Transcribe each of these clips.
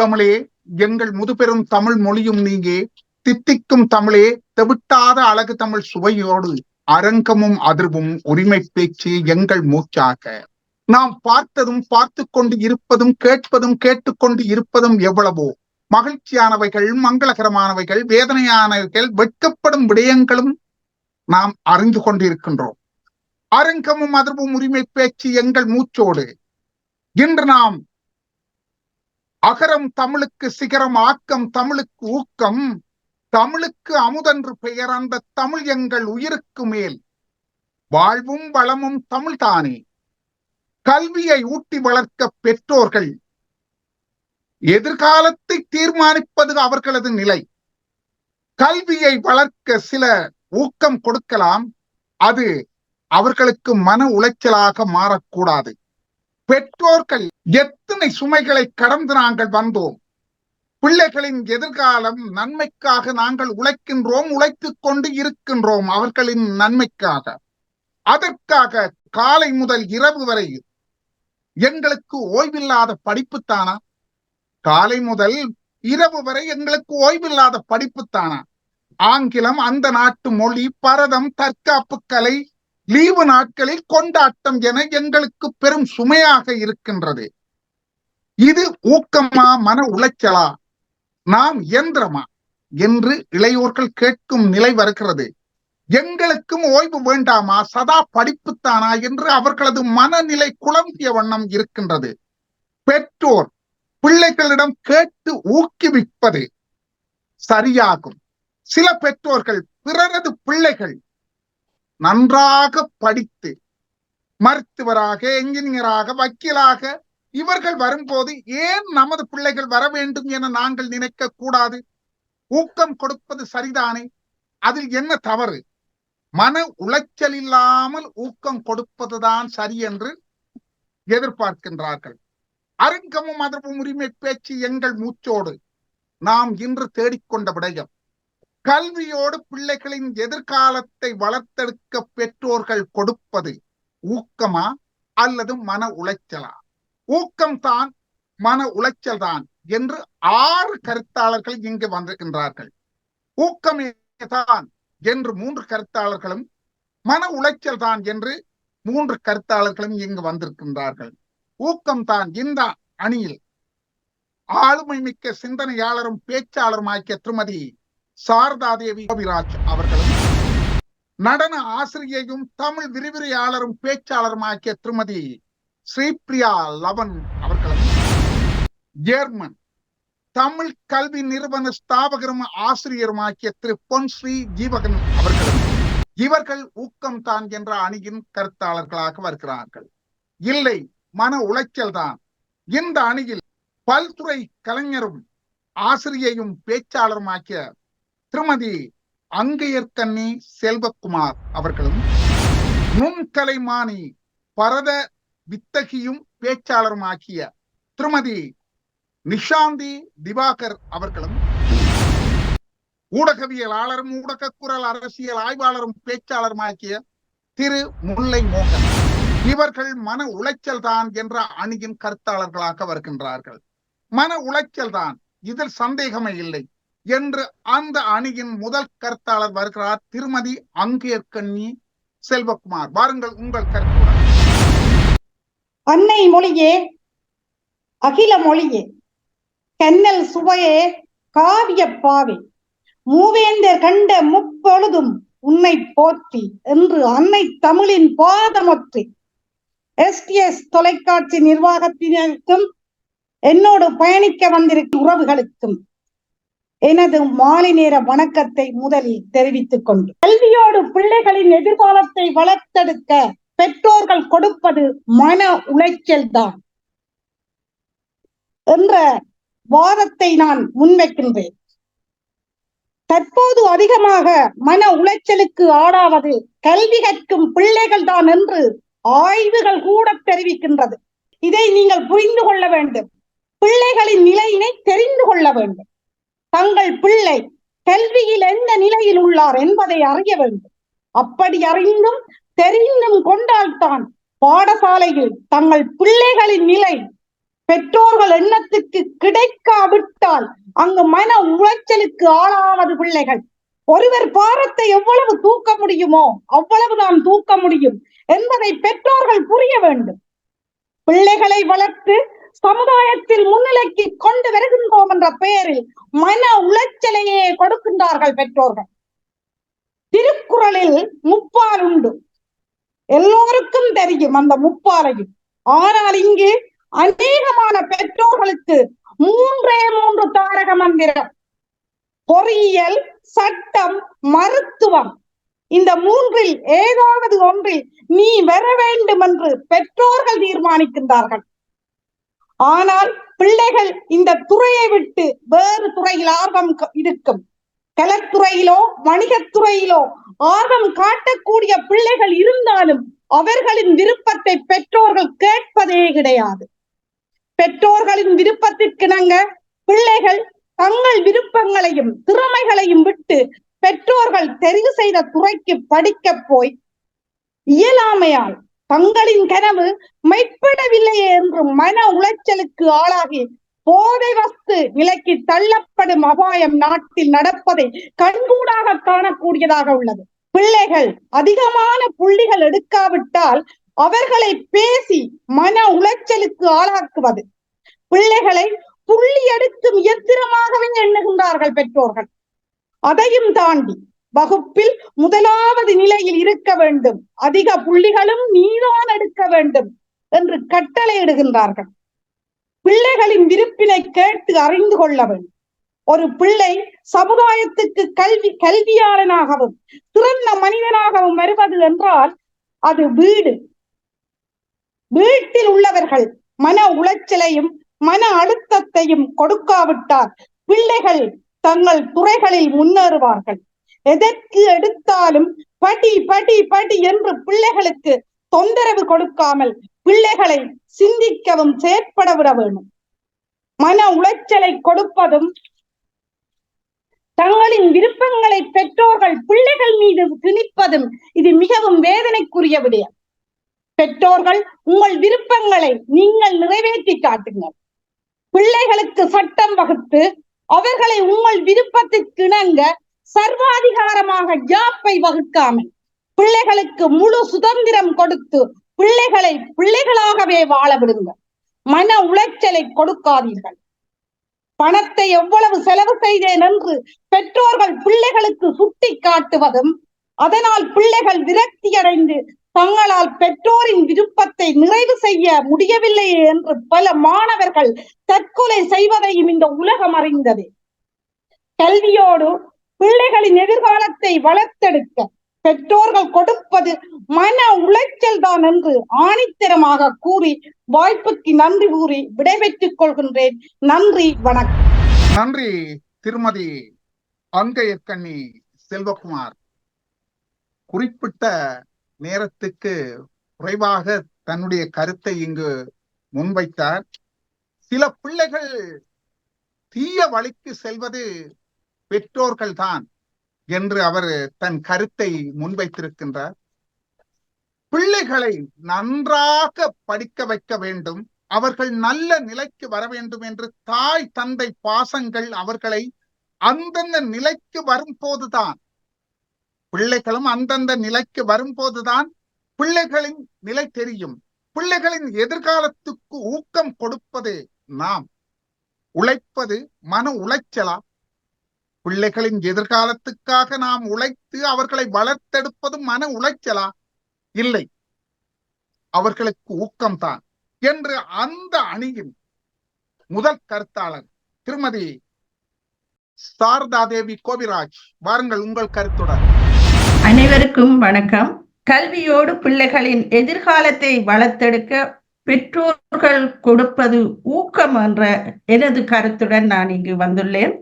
முத்தமிழே எங்கள் முதுபெரும் தமிழ் மொழியும் நீங்கே, தித்திக்கும் தமிழே தெவிட்டாத அழகு தமிழ் சுவையோடு அரங்கமும் அதிர்வும் உரிமை பேச்சு எங்கள் மூச்சாக. நாம் பார்த்ததும் பார்த்து கொண்டு இருப்பதும் கேட்பதும் கேட்டுக்கொண்டு இருப்பதும் எவ்வளவோ மகிழ்ச்சியானவைகள், மங்களகரமானவைகள், வேதனையானவைகள், வெட்கப்படும் விடயங்களும் நாம் அறிந்து கொண்டிருக்கின்றோம். அரங்கமும் அதிர்வும் உரிமை பேச்சு எங்கள் மூச்சோடு. இன்று நாம் அகரம் தமிழுக்கு சிகரம், ஆக்கம் தமிழுக்கு ஊக்கம், தமிழுக்கு அமுதென்று பெயர், அந்த தமிழ் எங்கள் உயிருக்கு மேல், வாழ்வும் வளமும் தமிழ்தானே. கல்வியை ஊட்டி வளர்க்க பெற்றோர்கள், எதிர்காலத்தை தீர்மானிப்பது அவர்களது நிலை. கல்வியை வளர்க்க சில ஊக்கம் கொடுக்கலாம், அது அவர்களுக்கு மன உளைச்சலாக மாறக்கூடாது. பெற்றோர்கள் எத்தனை சுமைகளை கடந்து நாங்கள் வந்தோம். பிள்ளைகளின் எதிர்காலம் நன்மைக்காக நாங்கள் உழைக்கின்றோம், உழைத்துக் கொண்டு இருக்கின்றோம் அவர்களின் நன்மைக்காக. அதற்காக காலை முதல் இரவு வரை எங்களுக்கு ஓய்வில்லாத படிப்புத்தானா? காலை முதல் இரவு வரை எங்களுக்கு ஓய்வில்லாத படிப்புத்தானா? ஆங்கிலம், அந்த நாட்டு மொழி, பரதம், தற்காப்பு கலை, லீவு நாட்களில் கொண்டாட்டம் என எங்களுக்கு பெரும் சுமையாக இருக்கின்றது. இது ஊக்கமா, மன உளைச்சலா, நாம் இயந்திரமா என்று இளையோர்கள் கேட்கும் நிலை வருகிறது. எங்களுக்கும் ஓய்வு வேண்டாமா, சதா படிப்புத்தானா என்று அவர்களது மனநிலை குழம்பிய வண்ணம் இருக்கின்றது. பெற்றோர் பிள்ளைகளிடம் கேட்டு ஊக்குவிப்பது சரியாகும். சில பெற்றோர்கள் பிறரது பிள்ளைகள் நன்றாக படித்து மருத்துவராக, என்ஜினியராக, வக்கீலாக இவர்கள் வரும்போது ஏன் நமது பிள்ளைகள் வர வேண்டும் என நாங்கள் நினைக்க கூடாது? ஊக்கம் கொடுப்பது சரிதானே, அதில் என்ன தவறு? மன உளைச்சல் இல்லாமல் ஊக்கம் கொடுப்பதுதான் சரி என்று எதிர்பார்க்கின்றார்கள். அரங்கமும் அதிர்வும் உரிமை பேச்சு எங்கள் மூச்சோடு. நாம் இன்று தேடிக்கொண்ட விடயம், கல்வியோடு பிள்ளைகளின் எதிர்காலத்தை வளர்த்தெடுக்க பெற்றோர்கள் கொடுப்பது ஊக்கமா அல்லது மன உளைச்சலா? ஊக்கம்தான், மன உளைச்சல் தான் என்று 6 கருத்தாளர்கள் இங்கு வந்திருக்கின்றார்கள். ஊக்கமே தான் என்று 3 கருத்தாளர்களும், மன உளைச்சல் தான் என்று 3 கருத்தாளர்களும் இங்கு வந்திருக்கின்றார்கள். ஊக்கம்தான். இந்த அணியில் ஆளுமை மிக்க சிந்தனையாளரும் பேச்சாளருமாக்கிய திருமதி சாரதாதேவி கோபிராஜ் அவர்களும், நடன ஆசிரியையும் தமிழ் விரிவுரையாளரும் பேச்சாளருமாக்கிய திருமதி ஸ்ரீபிரியா லவன் அவர்களும், ஜேர்மன் தமிழ் கல்வி நிறுவன ஸ்தாபகரும் ஆசிரியருமாக்கிய திரு பொன்ஸ்ரீ ஜீவகன் அவர்களும், இவர்கள் ஊக்கம் தான் என்ற அணியின் கருத்தாளர்களாக வருகிறார்கள். இல்லை, மன உளைச்சல் தான். இந்த அணியில் பல்துறை கலைஞரும் ஆசிரியையும் பேச்சாளருமாக்கிய திருமதி அங்கையர்கண்ணி செல்வகுமார் அவர்களும், நுண்கலைமானி பரத வித்தகியும் பேச்சாளருமாக்கிய திருமதி நிஷாந்தி திவாகர் அவர்களும், ஊடகவியலாளரும் ஊடக குரல் அரசியல் ஆய்வாளரும் பேச்சாளருமாக்கிய திரு முல்லை மோகன், இவர்கள் மன உளைச்சல் தான் என்ற அணியின் கருத்தாளர்களாக வருகின்றார்கள். மன உளைச்சல் தான், இதில் சந்தேகமே இல்லை என்று அந்த அணியின் முதல் கருத்தாளர் வருகிறார், திருமதி அங்கையர்கண்ணி செல்வகுமார். வாருங்கள், உங்கள் கருத்து. அன்னை மொழியே, அகில மொழியே, கண்ணல் சுவையே, காவிய பாவே, மூவேந்தர் கண்ட முப்பொழுதும் உன்னை போற்றி என்று அன்னை தமிழின் பாதமொற்றி எஸ்டிஎஸ் தொலைக்காட்சி நிர்வாகத்தினருக்கும் என்னோடு பயணிக்க வந்திருக்கும் உறவுகளுக்கும் எனது மாலை நேர வணக்கத்தை முதலில் தெரிவித்துக் கொண்டு, கல்வியோடு பிள்ளைகளின் எதிர்காலத்தை வளர்த்தெடுக்க பெற்றோர்கள் கொடுப்பது மன உளைச்சல் தான் என்ற வாதத்தை நான் முன்வைக்கின்றேன். தற்போது அதிகமாக மன உளைச்சலுக்கு ஆளாவது கல்வி கற்கும் பிள்ளைகள் தான் என்று ஆய்வுகள் கூட தெரிவிக்கின்றது. இதை நீங்கள் புரிந்து கொள்ள வேண்டும். பிள்ளைகளின் நிலையினை தெரிந்து கொள்ள வேண்டும். தங்கள் பிள்ளை கல்வியில் எந்த நிலையில் உள்ளார் என்பதை அறிய வேண்டும். அப்படி அறிந்தும் தெரிந்தும் கொண்டால்தான் பாடசாலையில் தங்கள் பிள்ளைகளின் நிலை பெற்றோர்கள் எண்ணத்துக்கு கிடைக்காவிட்டால் அங்கு மன உளைச்சலுக்கு ஆளாவது பிள்ளைகள். ஒருவர் பாரத்தை எவ்வளவு தூக்க முடியுமோ அவ்வளவு நாம் தூக்க முடியும் என்பதை பெற்றோர்கள் புரிய வேண்டும். பிள்ளைகளை வளர்த்து சமுதாயத்தில் முன்னிலைக்கு கொண்டு வருகின்றோம் என்ற பெயரில் மன உளைச்சலையே கொடுக்கின்றார்கள் பெற்றோர்கள். திருக்குறளில் முப்பால் உண்டு, எல்லோருக்கும் தெரியும் அந்த முப்பாலையும். ஆனால் இங்கு அநேகமான பெற்றோர்களுக்கு மூன்று தாரக மந்திரம்: பொறியியல், சட்டம், மருத்துவம். இந்த மூன்றில் ஏதாவது ஒன்றில் நீ வர வேண்டும் என்று பெற்றோர்கள் தீர்மானிக்கின்றார்கள். ஆனால் பிள்ளைகள் இந்த துறையை விட்டு வேறு துறையில் ஆர்வம் இருக்கும். கலைத்துறையிலோ வணிகத்துறையிலோ ஆர்வம் காட்டக்கூடிய பிள்ளைகள் இருந்தாலும் அவர்களின் விருப்பத்தை பெற்றோர்கள் கேட்பதே கிடையாது. பெற்றோர்களின் விருப்பத்திற்கிணங்க பிள்ளைகள் தங்கள் விருப்பங்களையும் திறமைகளையும் விட்டு பெற்றோர்கள் தெரிவு செய்த துறைக்கு படிக்க போய் இயலாமையால் தங்களின் கனவு மெய்ப்படவில்லையே என்று மன உளைச்சலுக்கு ஆளாகி போதை வஸ்து நிலைக்கு தள்ளப்படும் அபாயம் நாட்டில் நடப்பதை கண்கூடாக காணக்கூடியதாக உள்ளது. பிள்ளைகள் அதிகமான புள்ளிகள் எடுக்காவிட்டால் அவர்களை பேசி மன உளைச்சலுக்கு ஆளாக்குவது. பிள்ளைகளை புள்ளி எடுக்கும் இயந்திரமாகவே எண்ணுகின்றார்கள் பெற்றோர்கள். அதையும் தாண்டி வகுப்பில் முதலாவது நிலையில் இருக்க வேண்டும், அதிக புள்ளிகளும் நீதான் எடுக்க வேண்டும் என்று கட்டளையிடுகின்றார்கள். பிள்ளைகளின் விருப்பினை கேட்டு அறிந்து கொள்ள வேண்டும். ஒரு பிள்ளை சமுதாயத்துக்கு கல்வியாளனாகவும் சிறந்த மனிதனாகவும் வருவது என்றால் அது வீட்டில் உள்ளவர்கள் மன உளைச்சலையும் மன அழுத்தத்தையும் கொடுக்காவிட்டால் பிள்ளைகள் தங்கள் துறைகளில் முன்னேறுவார்கள். எதற்கு எடுத்தாலும் படி படி படி என்று பிள்ளைகளுக்கு தொந்தரவு கொடுக்காமல் பிள்ளைகளை சிந்திக்கவும் செயற்பட விட வேண்டும். மன உளைச்சலை கொடுப்பதும் தங்களின் விருப்பங்களை பெற்றோர்கள் பிள்ளைகள் மீது திணிப்பதும் இது மிகவும் வேதனைக்குரிய விடயம். பெற்றோர்கள் உங்கள் விருப்பங்களை நீங்கள் நிறைவேற்றி காட்டுங்கள். பிள்ளைகளுக்கு சட்டம் வகுத்து அவர்களை உங்கள் விருப்பத்திற்கு இணங்க சர்வாதிகாரமாக ஜாப்பை வகுக்காமல் பிள்ளைகளுக்கு முழு சுதந்திரம் கொடுத்து பிள்ளைகளை பிள்ளைகளாகவே வாழ விடுங்கள். மன உளைச்சலை கொடுக்காதீர்கள். பணத்தை எவ்வளவு செலவு செய்தேன் என்று பெற்றோர்கள் பிள்ளைகளுக்கு சுட்டி காட்டுவதும் அதனால் பிள்ளைகள் விரக்தி அடைந்து தங்களால் பெற்றோரின் விருப்பத்தை நிறைவு செய்ய முடியவில்லையே என்று பல மாணவர்கள் தற்கொலை செய்வதையும் இந்த உலகம் அறிந்தது. கல்வியோடு பிள்ளைகளின் எதிர்காலத்தை வளர்த்தெடுக்க பெற்றோர்கள் கொடுப்பது மன உளைச்சல் தான் என்று ஆணித்தரமாக கூறி வாய்ப்புக்கு நன்றி கூறி விடைபெற்றுக் கொள்கின்றேன். நன்றி, வணக்கம். நன்றி திருமதி அங்கையர்கண்ணி செல்வகுமார். குறிப்பிட்ட நேரத்துக்கு குறைவாக தன்னுடைய கருத்தை இங்கு முன்வைத்தார். சில பிள்ளைகள் தீய வழிக்கு செல்வது பெற்றோர்கள் தான் என்று அவர் தன் கருத்தை முன்வைத்திருக்கின்றார். பிள்ளைகளை நன்றாக படிக்க வைக்க வேண்டும், அவர்கள் நல்ல நிலைக்கு வர வேண்டும் என்று தாய் தந்தை பாசங்கள் அவர்களை அந்தந்த நிலைக்கு வரும்போதுதான், பிள்ளைகளும் அந்தந்த நிலைக்கு வரும்போதுதான் பிள்ளைகளின் நிலை தெரியும். பிள்ளைகளின் எதிர்காலத்துக்கு ஊக்கம் கொடுப்பது நாம். உழைப்பது மன உளைச்சலா? பிள்ளைகளின் எதிர்காலத்துக்காக நாம் உழைத்து அவர்களை வளர்த்தெடுப்பது மன உளைச்சலா? இல்லை, அவர்களுக்கு ஊக்கம்தான் என்று அந்த அணியின் முதல் கருத்தாளர் திருமதி சாரதா தேவி கோபிராஜ், வாருங்கள் உங்கள் கருத்துடன். அனைவருக்கும் வணக்கம். கல்வியோடு பிள்ளைகளின் எதிர்காலத்தை வளர்த்தெடுக்க பெற்றோர்கள் கொடுப்பது ஊக்கம் என்ற எனது கருத்துடன் நான் இங்கு வந்துள்ளேன்.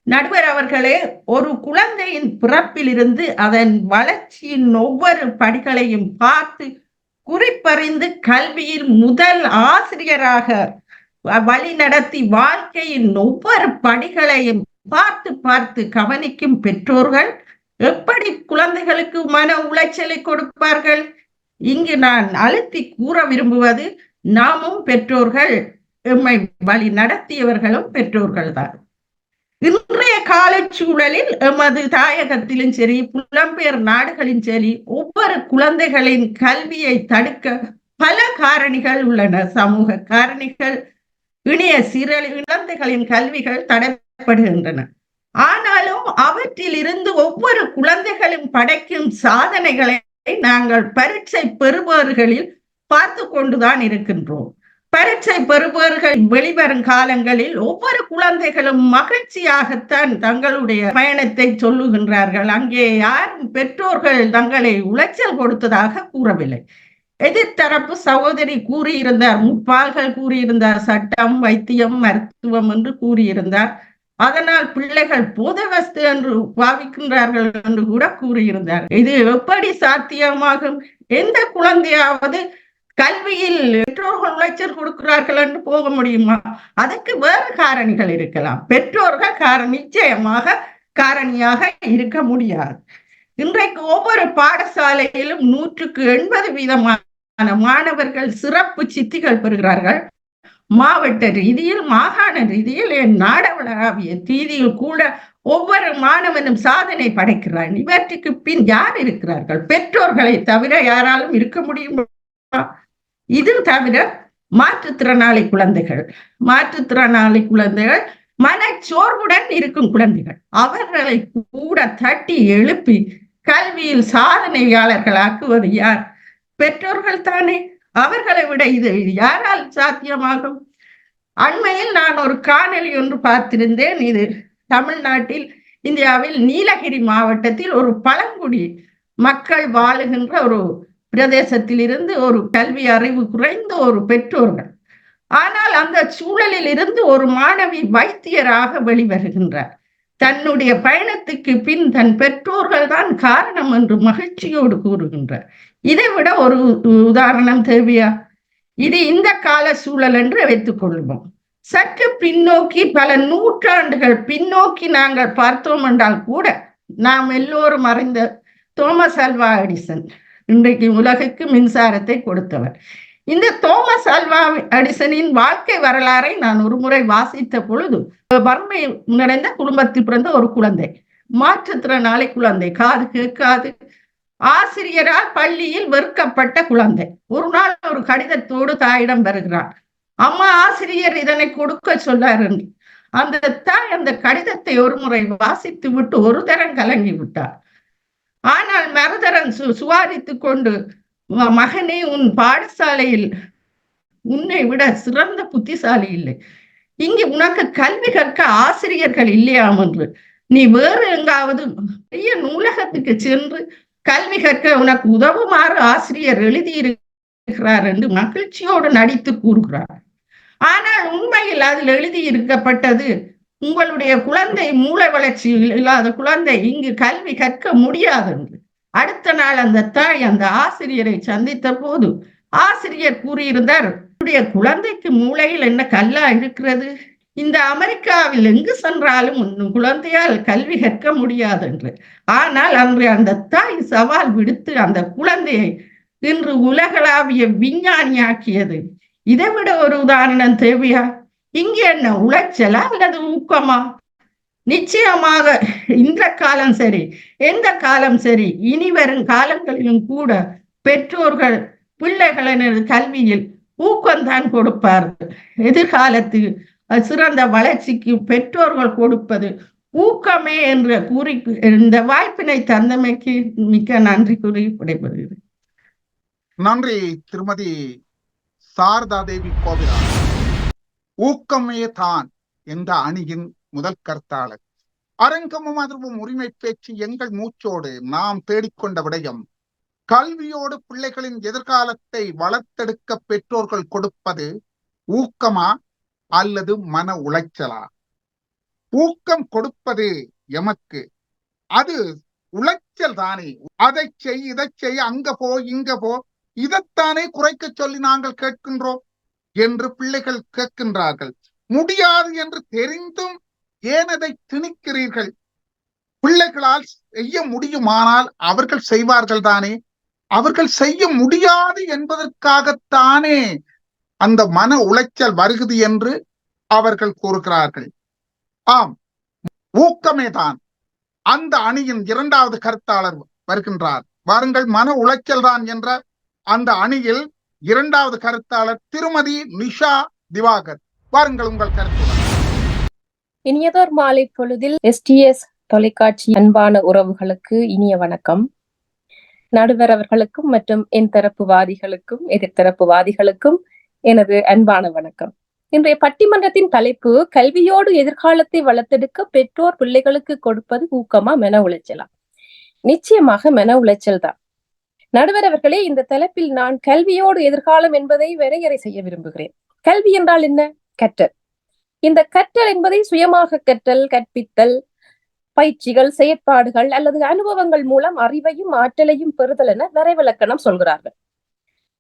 நடுவர் அவர்களே, ஒரு குழந்தையின் பிறப்பிலிருந்து அதன் வளர்ச்சியின் ஒவ்வொரு படிகளையும் பார்த்து குறிப்பறிந்து கல்வியில் முதல் ஆசிரியராக வழி நடத்தி வாழ்க்கையின் ஒவ்வொரு படிகளையும் பார்த்து பார்த்து கவனிக்கும் பெற்றோர்கள் எப்படி குழந்தைகளுக்கு மன உளைச்சலை கொடுப்பார்கள்? இங்கு நான் அழுத்தி கூற விரும்புவது, நாமும் பெற்றோர்கள் எம்மை வழி நடத்தியவர்களும் பெற்றோர்கள் தான். இன்றைய கால சூழலில் எமது தாயகத்திலும் சரி, புலம்பெயர் நாடுகளிலும் சரி, ஒவ்வொரு குழந்தைகளின் கல்வியை தடுக்க பல காரணிகள் உள்ளன. சமூக காரணிகள், இணைய சீரழி, குழந்தைகளின் கல்விகள் தடைப்படுகின்றன. ஆனாலும் அவற்றில் இருந்து ஒவ்வொரு குழந்தைகளும் படைக்கும் சாதனைகளை நாங்கள் பரீட்சை பெறுபவர்களில் பார்த்து கொண்டுதான் இருக்கின்றோம். பரீட்சை பெறுபவர்கள் வெளிவரும் காலங்களில் ஒவ்வொரு குழந்தைகளும் மகிழ்ச்சியாகத்தான் தங்களுடைய பயணத்தை சொல்லுகின்றார்கள். அங்கே யாரும் பெற்றோர்கள் தங்களை உளைச்சல் கொடுத்ததாக கூறவில்லை. எதிர்த்தரப்பு சகோதரி கூறியிருந்தார், முப்பால்கள் கூறியிருந்தார், சட்டம், வைத்தியம், மருத்துவம் என்று கூறியிருந்தார். அதனால் பிள்ளைகள் போதவஸ்து என்று பாவிக்கின்றார்கள் என்று கூட கூறியிருந்தார். இது எப்படி சாத்தியமாகும்? எந்த குழந்தையாவது கல்வியில் பெற்றோர்கள் உளைச்சல் கொடுக்கிறார்கள் என்று போக முடியுமா? அதற்கு வேறு காரணிகள் இருக்கலாம். பெற்றோர்கள் நிச்சயமாக காரணியாக இருக்க முடியாது. இன்றைக்கு ஒவ்வொரு பாடசாலையிலும் 180% மாணவர்கள் சிறப்பு சித்திகள் பெறுகிறார்கள். மாவட்ட ரீதியில், மாகாண ரீதியில், நாடளாவிய ரீதியில் கூட ஒவ்வொரு மாணவனும் சாதனை படைக்கிறார். இவற்றுக்கு பின் யார் இருக்கிறார்கள்? பெற்றோர்களை தவிர யாராலும் இருக்க முடியுமா? இது தவிர மாற்றுத்திறனாளி குழந்தைகள் மனச்சோர்வுடன் இருக்கும் குழந்தைகள், அவர்களை கூட தட்டி எழுப்பி கல்வியில் சாதனையாளர்கள் ஆக்குவது யார்? பெற்றோர்கள் தானே. அவர்களை விட இது யாரால் சாத்தியமாகும்? அண்மையில் நான் ஒரு காணொலி ஒன்று பார்த்திருந்தேன். இது தமிழ்நாட்டில், இந்தியாவில் நீலகிரி மாவட்டத்தில் ஒரு பழங்குடி மக்கள் வாழுகின்ற ஒரு பிரதேசத்தில் இருந்து ஒரு கல்வி அறிவு குறைந்த ஒரு பெற்றோர்கள். ஆனால் அந்த சூழலில் இருந்து ஒரு மாணவி வைத்தியராக வெளிவருகின்றார். தன்னுடைய பயணத்துக்கு பின் தன் பெற்றோர்கள் தான் காரணம் என்று மகிழ்ச்சியோடு கூறுகின்றார். இதை விட ஒரு உதாரணம் தேவையா? இது இந்த கால சூழல் என்று வைத்துக் கொள்வோம். சற்று பின்னோக்கி, பல நூற்றாண்டுகள் பின்னோக்கி நாங்கள் பார்த்தோம் என்றால் கூட, நாம் எல்லோரும் அறிந்த தோமஸ் ஆல்வா எடிசன் இன்றைக்கு உலகுக்கு மின்சாரத்தை கொடுத்தவர். இந்த தோமஸ் ஆல்வா எடிசனின் வாழ்க்கை வரலாறை நான் ஒரு முறை வாசித்த பொழுது, வறுமை நிறைந்த குடும்பத்தில் பிறந்த ஒரு குழந்தை, மாற்றுத்திறனாளி குழந்தை, காது கேட்காது, ஆசிரியரால் பள்ளியில் வெறுக்கப்பட்ட குழந்தை. ஒரு நாள் ஒரு கடிதத்தோடு தாயிடம் வருகிறார். அம்மா, ஆசிரியர் இதனை கொடுக்க சொல்லார் என்று. அந்த தாய் அந்த கடிதத்தை ஒரு முறை வாசித்து விட்டு ஒரு தரம் கலங்கி விட்டார். ஆனால் மறுதரம் சுவாரித்துக் கொண்டு, மகனே, உன் பாடசாலையில் உன்னை விட சிறந்த புத்திசாலி இல்லை, இங்கு உனக்கு கல்வி கற்க ஆசிரியர்கள் இல்லையாம் என்று, நீ வேறு எங்காவது பெரிய நூலகத்துக்கு சென்று கல்வி கற்க உனக்கு உதவுமாறு ஆசிரியர் எழுதியிருக்கிறார் என்று மகிழ்ச்சியோடு நடித்து கூறுகிறார். ஆனால் உண்மையில் அதில் எழுதியிருக்கப்பட்டது, உங்களுடைய குழந்தை மூளை வளர்ச்சி இல்லாத குழந்தை, இங்கு கல்வி கற்க முடியாது என்று. அடுத்த நாள் அந்த தாய் அந்த ஆசிரியரை சந்தித்த போது ஆசிரியர் கூறியிருந்தார், உன்னுடைய குழந்தைக்கு மூளையில் என்ன கல்லா இருக்கிறது? இந்த அமெரிக்காவில் எங்கு சென்றாலும் உன் குழந்தையால் கல்வி கற்க முடியாது என்று. ஆனால் அன்று அந்த தாய் சவால் விடுத்து அந்த குழந்தையை இன்று உலகளாவிய விஞ்ஞானியாக்கியது. இதை விட ஒரு உதாரணம் தேவையா? இங்கு என்ன உளைச்சலா அல்லது ஊக்கமா? நிச்சயமாக இந்த காலம் சரி, எந்த காலம் சரி, இனி வரும் காலங்களிலும் கூட பெற்றோர்கள் பிள்ளைகளின் கல்வியில் ஊக்கம்தான் கொடுப்பார்கள். எதிர்காலத்தில் சிறந்த வளர்ச்சிக்கு பெற்றோர்கள் கொடுப்பது ஊக்கமே என்று கூறி இந்த வாய்ப்பினை தந்தமைக்கு மிக்க நன்றி கூறி விடைபெறுகிறேன். நன்றி திருமதி சாரதா தேவி கோவிலா. ஊக்கமே தான் என்ற அணியின் முதல் கருத்தாளர். அரங்கமும் அதிர்வும் உரிமை பேச்சு எங்கள் மூச்சோடு நாம் தேடிக்கொண்ட விடயம், கல்வியோடு பிள்ளைகளின் எதிர்காலத்தை வளர்த்தெடுக்க பெற்றோர்கள் கொடுப்பது ஊக்கமா அல்லது மன உளைச்சலா? ஊக்கம் கொடுப்பது எமக்கு அது உளைச்சல் தானே. அதை செய், இதை செய், அங்க போ, இங்க போ, இதைத்தானே குறைக்க சொல்லி நாங்கள் கேட்கின்றோம் என்று பிள்ளைகள் கேட்கின்றார்கள். முடியாது என்று தெரிந்தும் ஏன் அதை திணிக்கிறீர்கள்? பிள்ளைகளால் செய்ய முடியுமானால் அவர்கள் செய்வார்கள் தானே. அவர்கள் செய்ய முடியாது என்பதற்காகத்தானே அந்த மன உளைச்சல் வருகிறது என்று அவர்கள் கூறுகிறார்கள். ஆம், ஊக்கமே தான். அந்த அணியின் இரண்டாவது கருத்தாளர் வருகின்றார். வாருங்கள், மன உளைச்சல் தான் என்ற அந்த அணியில் இரண்டாவது கருத்தாளர் திருமதி நிஷா திவாகர். வாருங்கள், உங்கள் கருத்து. இனியதோர் மாலை பொழுதில் STS தொலைக்காட்சி அன்பான உறவுகளுக்கு இனிய வணக்கம். நடுவர் அவர்களுக்கும் மற்றும் என் தரப்புவாதிகளுக்கும் எதிர்த்தரப்புவாதிகளுக்கும் எனது அன்பான வணக்கம். இன்றைய பட்டிமன்றத்தின் தலைப்பு கல்வியோடு எதிர்காலத்தை வளர்த்தெடுக்க பெற்றோர் பிள்ளைகளுக்கு கொடுப்பது ஊக்கமா மன உளைச்சலா? நிச்சயமாக மன உளைச்சல் தான். நடுவர் அவர்களே, இந்த தலைப்பில் நான் கல்வியோடு எதிர்காலம் என்பதை வரையறை செய்ய விரும்புகிறேன். கல்வி என்றால் என்ன? கற்றல். இந்த கற்றல் என்பதை சுயமாக கற்றல், கற்பித்தல், பயிற்சிகள், செயற்பாடுகள் அல்லது அனுபவங்கள் மூலம் அறிவையும் ஆற்றலையும் பெறுதல் என வரைவிலக்கணம் சொல்கிறார்கள்.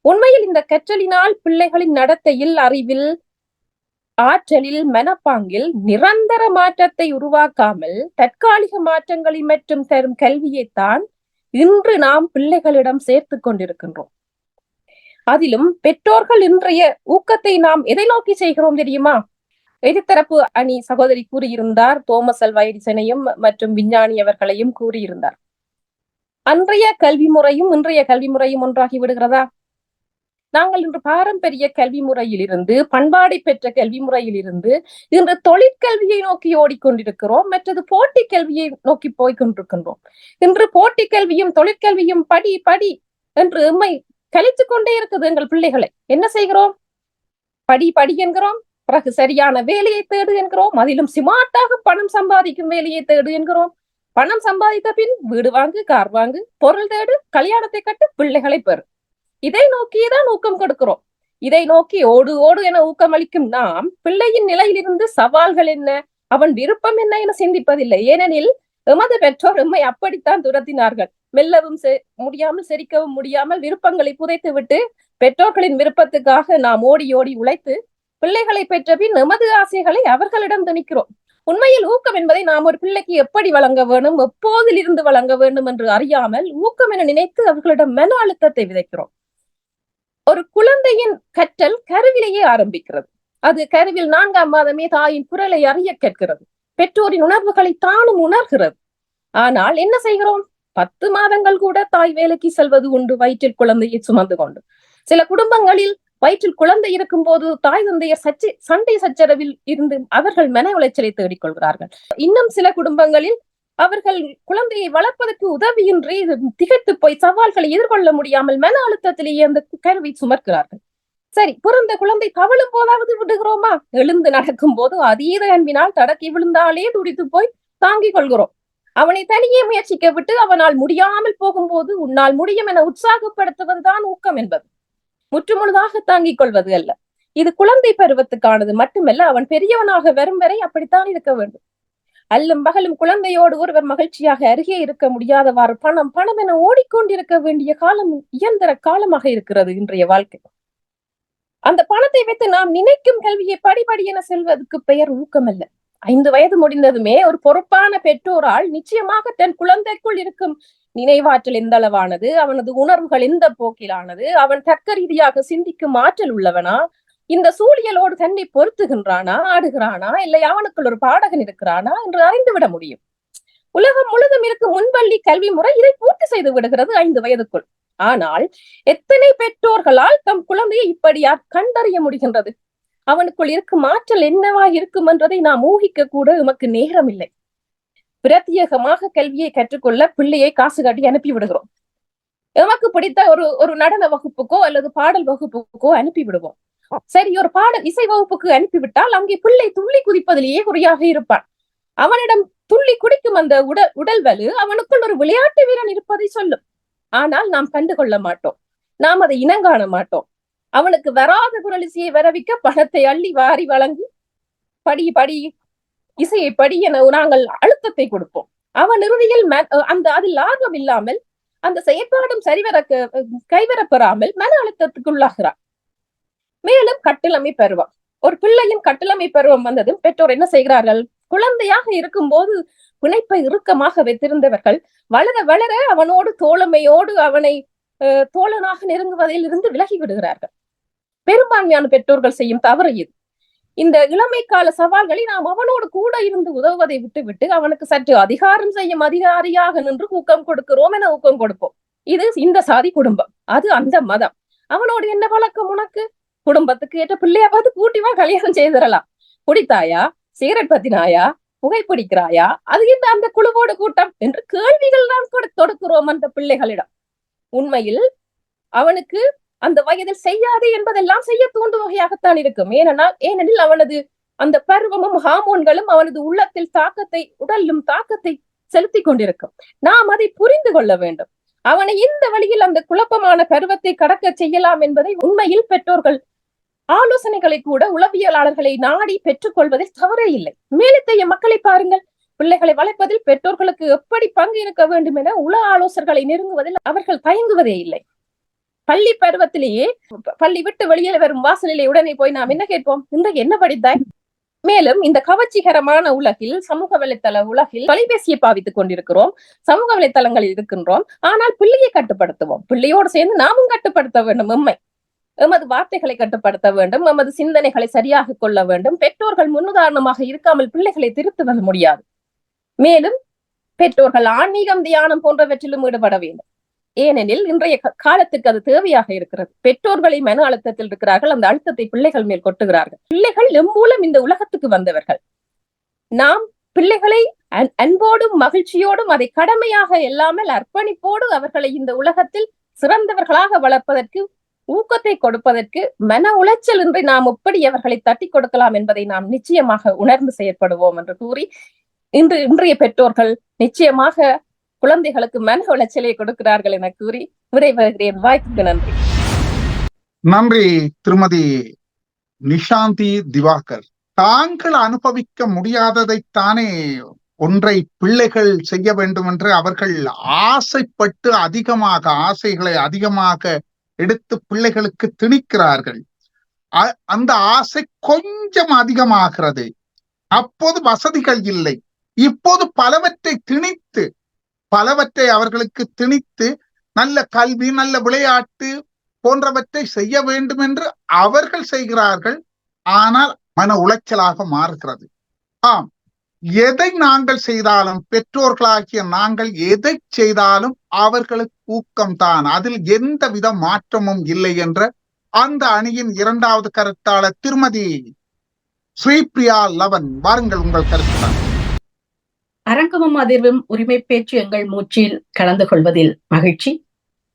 உண்மையில் இந்த கற்றலினால் பிள்ளைகளின் நடத்தையில், அறிவில், ஆற்றலில், மனப்பாங்கில் நிரந்தர மாற்றத்தை உருவாக்காமல் தற்காலிக மாற்றங்களை மட்டும் தரும் கல்வியைத்தான் இன்று நாம் பிள்ளைகளிடம் சேர்த்து கொண்டிருக்கின்றோம். அதிலும் பெற்றோர்கள் இன்றைய ஊக்கத்தை நாம் எதை நோக்கி செய்கிறோம் தெரியுமா? எதிர்த்தரப்பு அணி சகோதரி கூறியிருந்தார், தோமஸ் அல்வா எடிசனையும் மற்றும் விஞ்ஞானி அவர்களையும் கூறியிருந்தார். அன்றைய கல்வி முறையும் இன்றைய கல்வி முறையும் ஒன்றாகி விடுகிறதா? நாங்கள் இன்று பாரம்பரிய கல்வி முறையில் இருந்து, பண்பாடை பெற்ற கல்வி முறையில் இருந்து இன்று தொழிற்கல்வியை நோக்கி ஓடிக்கொண்டிருக்கிறோம். மற்றது போட்டி கல்வியை நோக்கி போய்கொண்டிருக்கின்றோம். இன்று போட்டி கல்வியும் தொழிற்கல்வியும் படி படி என்று எம்மை கழித்துக் கொண்டே இருக்குது. எங்கள் பிள்ளைகளை என்ன செய்கிறோம்? படி படி என்கிறோம், பிறகு சரியான வேலையை தேடு என்கிறோம், அதிலும் சிமாட்டாக பணம் சம்பாதிக்கும் வேலையை தேடு என்கிறோம். பணம் சம்பாதித்த பின் வீடு வாங்கு, கார் வாங்கு, பொருள் தேடு, கல்யாணத்தை கட்டு, பிள்ளைகளை பெறு. இதை நோக்கியேதான் ஊக்கம் கொடுக்கிறோம். இதை நோக்கி ஓடு ஓடு என ஊக்கம் அளிக்கும் நாம் பிள்ளையின் நிலையிலிருந்து சவால்கள் என்ன, அவன் விருப்பம் என்ன என சிந்திப்பதில்லை. ஏனெனில் எமது பெற்றோர் எம்மை அப்படித்தான் துரத்தினார்கள். மெல்லவும் முடியாமல், செரிக்கவும் முடியாமல் விருப்பங்களை புதைத்து விட்டு பெற்றோர்களின் விருப்பத்துக்காக நாம் ஓடி ஓடி உழைத்து பிள்ளைகளை பெற்ற பின் எமது ஆசைகளை அவர்களிடம் திணிக்கிறோம். உண்மையில் ஊக்கம் என்பதை நாம் ஒரு பிள்ளைக்கு எப்படி வழங்க வேண்டும், எப்போதிலிருந்து வழங்க வேண்டும் என்று அறியாமல் ஊக்கம் என நினைத்து அவர்களிடம் மன அழுத்தத்தை விதைக்கிறோம். ஒரு குழந்தையின் கற்றல் கருவிலேயே ஆரம்பிக்கிறது. அது கருவில் 4ஆம் மாதமே தாயின் குரலை அறிய கேட்கிறது. பெற்றோரின் உணர்வுகளை தானும் உணர்கிறது. ஆனால் என்ன செய்கிறோம்? 10 மாதங்கள் கூட தாய் வேலைக்கு செல்வது உண்டு, வயிற்றில் குழந்தையை சுமந்து கொண்டு. சில குடும்பங்களில் வயிற்றில் குழந்தை இருக்கும் போது தாய் தந்தையர் சண்டை சச்சரவில் இருந்து அவர்கள் மன உளைச்சலை தேடிக்கொள்கிறார்கள். இன்னும் சில குடும்பங்களில் அவர்கள் குழந்தையை வளர்ப்பதற்கு உதவியின்றி திகைத்து போய் சவால்களை எதிர்கொள்ள முடியாமல் மன அழுத்தத்திலேயே அந்த கருவை சுமக்கிறார்கள். சரி, பிறந்த குழந்தை தவழும் போதாவது விடுகிறோமா? எழுந்து நடக்கும் போது அதீத அன்பினால் தடக்கி விழுந்தாலே துடித்து போய் தாங்கிக் கொள்கிறோம். அவனை தனியே முயற்சிக்க விட்டு அவனால் முடியாமல் போகும்போது உன்னால் முடியும் என உற்சாகப்படுத்துவதுதான் ஊக்கம் என்பது. முற்றுமுழுதாக தாங்கிக் கொள்வது அல்ல. இது குழந்தை பருவத்துக்கானது மட்டுமல்ல, அவன் பெரியவனாக வரும் வரை அப்படித்தான் இருக்க வேண்டும். அல்லும் பகலும் குழந்தையோடு ஒருவர் மகிழ்ச்சியாக அருகே இருக்க முடியாதவாறு பணம் பணம் என ஓடிக்கொண்டிருக்க வேண்டிய காலம் இயந்திர காலமாக இருக்கிறது இன்றைய வாழ்க்கை. அந்த பணத்தை வைத்து நாம் நினைக்கும் கல்வியை படிப்படி என செல்வதற்கு பெயர் ஊக்கம் அல்ல. 5 வயது முடிந்ததுமே ஒரு பொறுப்பான பெற்றோரால் நிச்சயமாக தன் குழந்தைக்குள் இருக்கும் நினைவாற்றல் எந்த அளவானது, அவனது உணர்வுகள் எந்த போக்கிலானது, அவன் தர்க்க ரீதியாக சிந்திக்கும் ஆற்றல் உள்ளவனா, இந்த சூழியலோடு தன்னை பொருத்துகின்றானா, ஆடுகிறானா, இல்லை அவனுக்குள் ஒரு பாடகன் இருக்கிறானா என்று அறிந்துவிட முடியும். உலகம் முழுதும் இருக்கும் முன்பள்ளி கல்வி முறை இதை பூர்த்தி செய்து விடுகிறது 5 வயதுக்குள். ஆனால் எத்தனை பெற்றோர்களால் தம் குழந்தையை இப்படியா கண்டறிய முடிகின்றது? அவனுக்குள் இருக்கும் ஆற்றல் என்னவா இருக்கும் என்றதை நாம் ஊகிக்க கூட எமக்கு நேரம் இல்லை. பிரத்யேகமாக கல்வியை கற்றுக்கொள்ள பிள்ளையை காசு காட்டி அனுப்பி விடுகிறோம். எமக்கு பிடித்த ஒரு நடன வகுப்புக்கோ அல்லது பாடல் வகுப்புக்கோ அனுப்பி விடுவோம். சரி, ஒரு பாடல் இசை வகுப்புக்கு அனுப்பிவிட்டால் அங்கே பிள்ளை துள்ளி குதிப்பதிலேயே குறியாக இருப்பான். அவனிடம் துள்ளி குடிக்கும் அந்த உடல் வலு அவனுக்குள் ஒரு விளையாட்டு வீரன் இருப்பதை சொல்லும். ஆனால் நாம் கண்டுகொள்ள மாட்டோம், நாம் அதை இனங்காண மாட்டோம். அவனுக்கு வராத குரலிசையை வரவிக்க பணத்தை அள்ளி வாரி வழங்கி படி படி இசையை படி என நாங்கள் அழுத்தத்தை கொடுப்போம். அவன் இறுதியில் அதில் ஆர்வம் இல்லாமல் அந்த செயற்பாடும் கைவரப்பெறாமல் மன அழுத்தத்துக்கு உள்ளாகிறான். மேலும் கட்டிலமை பருவம். ஒரு பிள்ளையின் கட்டிலமை பருவம் வந்ததும் பெற்றோர் என்ன செய்கிறார்கள்? குழந்தையாக இருக்கும் போது பிணைப்பை இறுக்கமாக வைத்திருந்தவர்கள் வளர வளர அவனோடு தோழமையோடு அவனை தோழனாக நெருங்குவதில் இருந்து விலகி விடுகிறார்கள். பெரும்பான்மையான பெற்றோர்கள் செய்யும் தவறு இது. இந்த இளமை கால சவால்களை நாம் அவனோடு கூட இருந்து உதவுவதை விட்டுவிட்டு அவனுக்கு சற்று அதிகாரம் செய்யும் அதிகாரியாக நின்று ஊக்கம் கொடுக்கிறோம் என ஊக்கம் கொடுப்போம். இது இந்த சாதி குடும்பம், அது அந்த மதம். அவனோடு என்ன பழக்கம் உனக்கு? குடும்பத்துக்கு ஏற்ற பிள்ளைய பார்த்து கூட்டிவா கல்யாணம் செய்திடலாம். குடித்தாயா, சிகரெட் பத்தினாயா, புகைப்பிடிக்கிறாயா, அது இந்த அந்த குழுவோடு கூட்டம் என்று கேள்விகள் தான் தொடுக்கிறோம் அந்த பிள்ளைகளிடம். உண்மையில் அவனுக்கு அந்த வயதில் செய்யாது என்பதெல்லாம் செய்ய தூண்டும் வகையாகத்தான் இருக்கும். ஏனெனில் அவனது அந்த பருவமும் ஹார்மோன்களும் அவனது உள்ளத்தில் உடலிலும் தாக்கத்தை செலுத்தி கொண்டிருக்கும். நாம் அதை புரிந்து கொள்ள வேண்டும். அவனை இந்த வழியில் அந்த குழப்பமான பருவத்தை கடக்க செய்யலாம் என்பதை உண்மையில் பெற்றோர்கள் ஆலோசனைகளை கூட உளவியலாளர்களை நாடி பெற்றுக் கொள்வதில் தவறே இல்லை. மேலத்தைய மக்களை பாருங்கள். பிள்ளைகளை வளர்ப்பதில் பெற்றோர்களுக்கு எப்படி பங்கு இருக்க வேண்டும் என உள ஆலோசகர்களை நெருங்குவதில் அவர்கள் தயங்குவதே இல்லை. பள்ளி பருவத்திலேயே பள்ளி விட்டு வெளியில வரும் வாசலிலே உடனே போய் நாம் என்ன கேட்போம்? இன்றைக்கு என்ன படித்தாய்? மேலும் இந்த கவர்ச்சிகரமான உலகில், சமூக வலைத்தள உலகில் தொலைபேசியை பாவித்துக் கொண்டிருக்கிறோம், சமூக வலைத்தளங்களில் இருக்கின்றோம். ஆனால் பிள்ளையை கட்டுப்படுத்துவோம். பிள்ளையோடு சேர்ந்து நாமும் கட்டுப்படுத்த வேண்டும். எமது வார்த்தைகளை கட்டுப்படுத்த வேண்டும், எமது சிந்தனைகளை சரியாக கொள்ள வேண்டும். பெற்றோர்கள் முன்னுதாரணமாக இருக்காமல் பிள்ளைகளை திருத்துவது முடியாது. மேலும் பெற்றோர்கள் ஆன்மீகம், தியானம் போன்றவற்றிலும் ஈடுபட வேண்டும். ஏனெனில் இன்றைய காலத்துக்கு அது தேவையாக இருக்கிறது. பெற்றோர்களை மன அழுத்தத்தில் இருக்கிறார்கள், அந்த அழுத்தத்தை பிள்ளைகள் மேல் கொட்டுகிறார்கள். பிள்ளைகள் எம்மூலம் இந்த உலகத்துக்கு வந்தவர்கள். நாம் பிள்ளைகளை அன்போடும் மகிழ்ச்சியோடும் அதை கடமையாக இல்லாமல் அர்ப்பணிப்போடு அவர்களை இந்த உலகத்தில் சிறந்தவர்களாக வளர்ப்பதற்கு, ஊக்கத்தை கொடுப்பதற்கு, மன உளைச்சல் இன்றி நாம் எப்படி அவர்களை தட்டி கொடுக்கலாம் என்பதை நாம் நிச்சயமாக உணர்ந்து செயற்படுவோம் என்று கூறி, இன்றைய பெற்றோர்கள் நிச்சயமாக குழந்தைகளுக்கு மன உளைச்சலை கொடுக்கிறார்கள் என கூறி விடைபெறுகிறேன். வாய்ப்புக்கு நன்றி. நன்றி திருமதி நிஷாந்தி திவாகர். தாங்கள் அனுபவிக்க முடியாததைத்தானே ஒன்றை பிள்ளைகள் செய்ய வேண்டும் என்று அவர்கள் ஆசைப்பட்டு ஆசைகளை அதிகமாக எடுத்து பிள்ளைகளுக்கு திணிக்கிறார்கள். அந்த ஆசை கொஞ்சம் அதிகமாகிறது. அப்போது வசதிகள் இல்லை. இப்போது பலவற்றை அவர்களுக்கு திணித்து நல்ல கல்வி, நல்ல விளையாட்டு போன்றவற்றை செய்ய வேண்டும் என்று அவர்கள் செய்கிறார்கள். ஆனால் மன உளைச்சலாக மாறுகிறது. ஆம், எதை நாங்கள் செய்தாலும், பெற்றோர்களாகிய நாங்கள் எதை செய்தாலும் அவர்களுக்கு ஊக்கம்தான், அதில் எந்தவித மாற்றமும் இல்லை என்ற அந்த அணியின் இரண்டாவது கருத்தாளர் திருமதி ஸ்ரீபிரியா லவன், வாருங்கள், உங்கள் கருத்து. அரங்கமும் அதிர்வும் உரிமை பேச்சு எங்கள் மூச்சில் கலந்து கொள்வதில் மகிழ்ச்சி.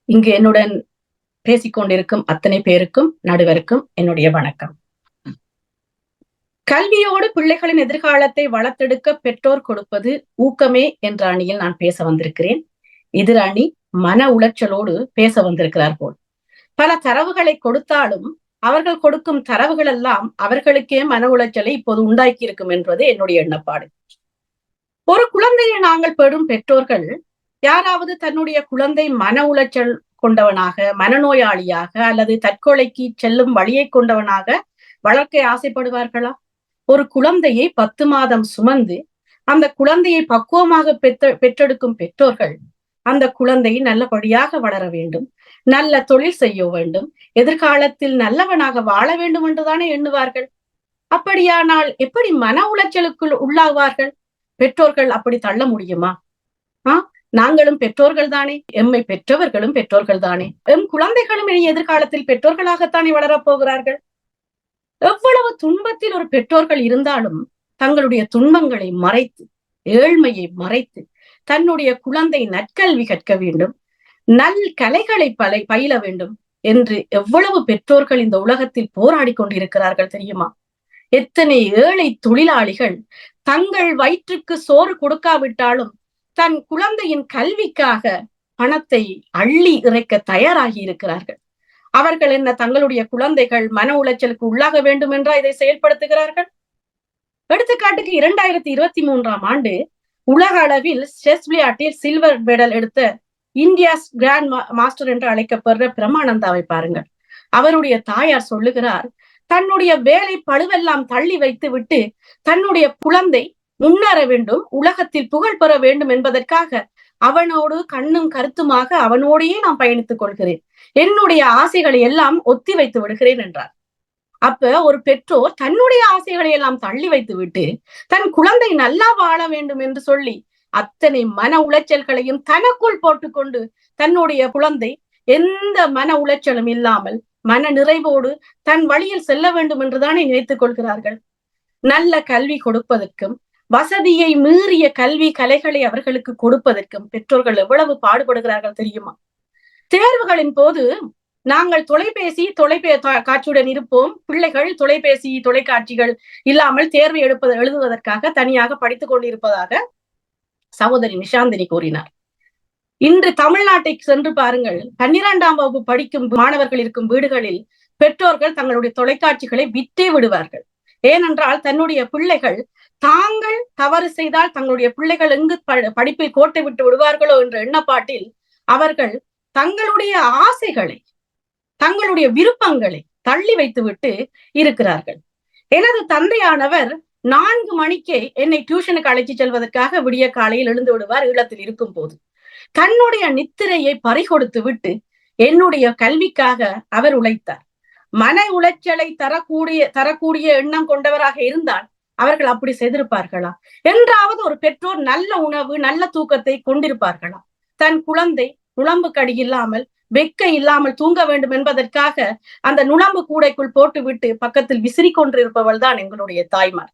இங்கு என்னுடன் பேசிக்கொண்டிருக்கும் அத்தனை பேருக்கும், நடுவருக்கும் என்னுடைய வணக்கம். கல்வியோடு பிள்ளைகளின் எதிர்காலத்தை வளர்த்தெடுக்க பெற்றோர் கொடுப்பது ஊக்கமே என்ற அணியில் நான் பேச வந்திருக்கிறேன். எதிர் அணி மன உளைச்சலோடு பேச வந்திருக்கிறார் போல். பல தரவுகளை கொடுத்தாலும் அவர்கள் கொடுக்கும் தரவுகள் எல்லாம் அவர்களுக்கே மன உளைச்சலை இப்போது உண்டாக்கி இருக்கும் என்பது என்னுடைய எண்ணப்பாடு. ஒரு குழந்தையை நாங்கள் பெறும் பெற்றோர்கள் யாராவது தன்னுடைய குழந்தை மன உளைச்சல் கொண்டவனாக, மனநோயாளியாக அல்லது தற்கொலைக்கு செல்லும் வழியை கொண்டவனாக வளர்க்க ஆசைப்படுவார்களா? ஒரு குழந்தையை 10 மாதம் சுமந்து அந்த குழந்தையை பக்குவமாக பெற்றெடுக்கும் பெற்றோர்கள் அந்த குழந்தை நல்லபடியாக வளர வேண்டும், நல்ல தொழில் செய்ய வேண்டும், எதிர்காலத்தில் நல்லவனாக வாழ வேண்டும் என்றுதானே எண்ணுவார்கள். அப்படியானால் எப்படி மன உளைச்சலுக்குள் உள்ளாவார்கள்? பெற்றோர்கள் அப்படி தள்ள முடியுமா? நாங்களும் பெற்றோர்கள் தானே, எம்மை பெற்றவர்களும் பெற்றோர்கள் தானே, எம் குழந்தைகளும் இனி எதிர்காலத்தில் பெற்றோர்களாகத்தானே வளரப் போகிறார்கள். எவ்வளவு துன்பத்தில் ஒரு பெற்றோர்கள் இருந்தாலும் தங்களுடைய துன்பங்களை மறைத்து, ஏழ்மையை மறைத்து தன்னுடைய குழந்தை நற்கல்வி கற்க வேண்டும், நல் கலைகளை பயில வேண்டும் என்று எவ்வளவு பெற்றோர்கள் இந்த உலகத்தில் போராடி கொண்டிருக்கிறார்கள் தெரியுமா? எத்தனை ஏழை தொழிலாளிகள் தங்கள் வயிற்றுக்கு சோறு கொடுக்காவிட்டாலும் தன் குழந்தையின் கல்விக்காக பணத்தை அள்ளி இறைக்க தயாராகி இருக்கிறார்கள். அவர்கள் என்ன தங்களுடைய குழந்தைகள் மன உளைச்சலுக்கு உள்ளாக வேண்டும் என்றா இதை செயல்படுத்துகிறார்கள்? எடுத்துக்காட்டுக்கு 2023ஆம் ஆண்டு உலக அளவில் செஸ் விளையாட்டில் சில்வர் மெடல் எடுத்த இந்தியாஸ் கிராண்ட் மாஸ்டர் என்று அழைக்கப்படுற பிரமானந்தாவை பாருங்கள். அவருடைய தாயார் சொல்லுகிறார், தன்னுடைய வேலை பழுவெல்லாம் தள்ளி வைத்து விட்டு தன்னுடைய குழந்தை முன்னேற வேண்டும், உலகத்தில் புகழ் பெற வேண்டும் என்பதற்காக அவனோடு கண்ணும் கருத்துமாக அவனோடையே நான் பயணித்துக் கொள்கிறேன், என்னுடைய ஆசைகளை எல்லாம் ஒத்தி வைத்து விடுகிறேன் என்றார். அப்ப ஒரு பெற்றோர் தன்னுடைய ஆசைகளை எல்லாம் தள்ளி வைத்து விட்டு தன் குழந்தை நல்லா வாழ வேண்டும் என்று சொல்லி அத்தனை மன உளைச்சல்களையும் தனக்குள் போட்டுக்கொண்டு தன்னுடைய குழந்தை எந்த மன உளைச்சலும் இல்லாமல் மன நிறைவோடு தன் வழியில் செல்ல வேண்டும் என்றுதானே நினைத்துக் கொள்கிறார்கள். நல்ல கல்வி கொடுப்பதற்கும் வசதியை மீறிய கல்வி கலைகளை அவர்களுக்கு கொடுப்பதற்கும் பெற்றோர்கள் எவ்வளவு பாடுபடுகிறார்கள் தெரியுமா? தேர்வுகளின் போது நாங்கள் காட்சியுடன் இருப்போம். பிள்ளைகள் தொலைபேசி தொலைக்காட்சிகள் இல்லாமல் தேர்வை எழுதுவதற்காக தனியாக படித்துக் கொண்டிருப்பதாக சகோதரி நிஷாந்தினி கூறினார். இன்று தமிழ்நாட்டை சென்று பாருங்கள். 12ஆம் வகுப்பு படிக்கும் மாணவர்கள் இருக்கும் வீடுகளில் பெற்றோர்கள் தங்களுடைய தொலைக்காட்சிகளை விற்றே விடுவார்கள். ஏனென்றால் தன்னுடைய பிள்ளைகள் தாங்கள் தவறு செய்தால் தங்களுடைய பிள்ளைகள் எங்கு படிப்பில் கோட்டை விட்டு விடுவார்களோ என்ற எண்ணப்பாட்டில் அவர்கள் தங்களுடைய ஆசைகளை தங்களுடைய விருப்பங்களை தள்ளி வைத்துவிட்டு இருக்கிறார்கள். எனது தந்தையானவர் 4 மணிக்கே என்னை டியூஷனுக்கு அழைத்து செல்வதற்காக விடிய காலையில் எழுந்து விடுவார். ஈழத்தில் இருக்கும் போது தன்னுடைய நித்திரையை பறிகொடுத்து விட்டு என்னுடைய கல்விக்காக அவர் உழைத்தார். மன உளைச்சலை தரக்கூடிய எண்ணம் கொண்டவராக இருந்தால் அவர்கள் அப்படி செய்திருப்பார்களா? என்றாவது ஒரு பெற்றோர் நல்ல உணவு நல்ல தூக்கத்தை கொண்டிருப்பார்களா? தன் குழந்தை நுளம்பு கடி இல்லாமல் வெக்க இல்லாமல் தூங்க வேண்டும் என்பதற்காக அந்த நுளம்பு கூடைக்குள் போட்டுவிட்டு பக்கத்தில் விசிறி கொண்டிருப்பவள் தான் எங்களுடைய தாய்மார்.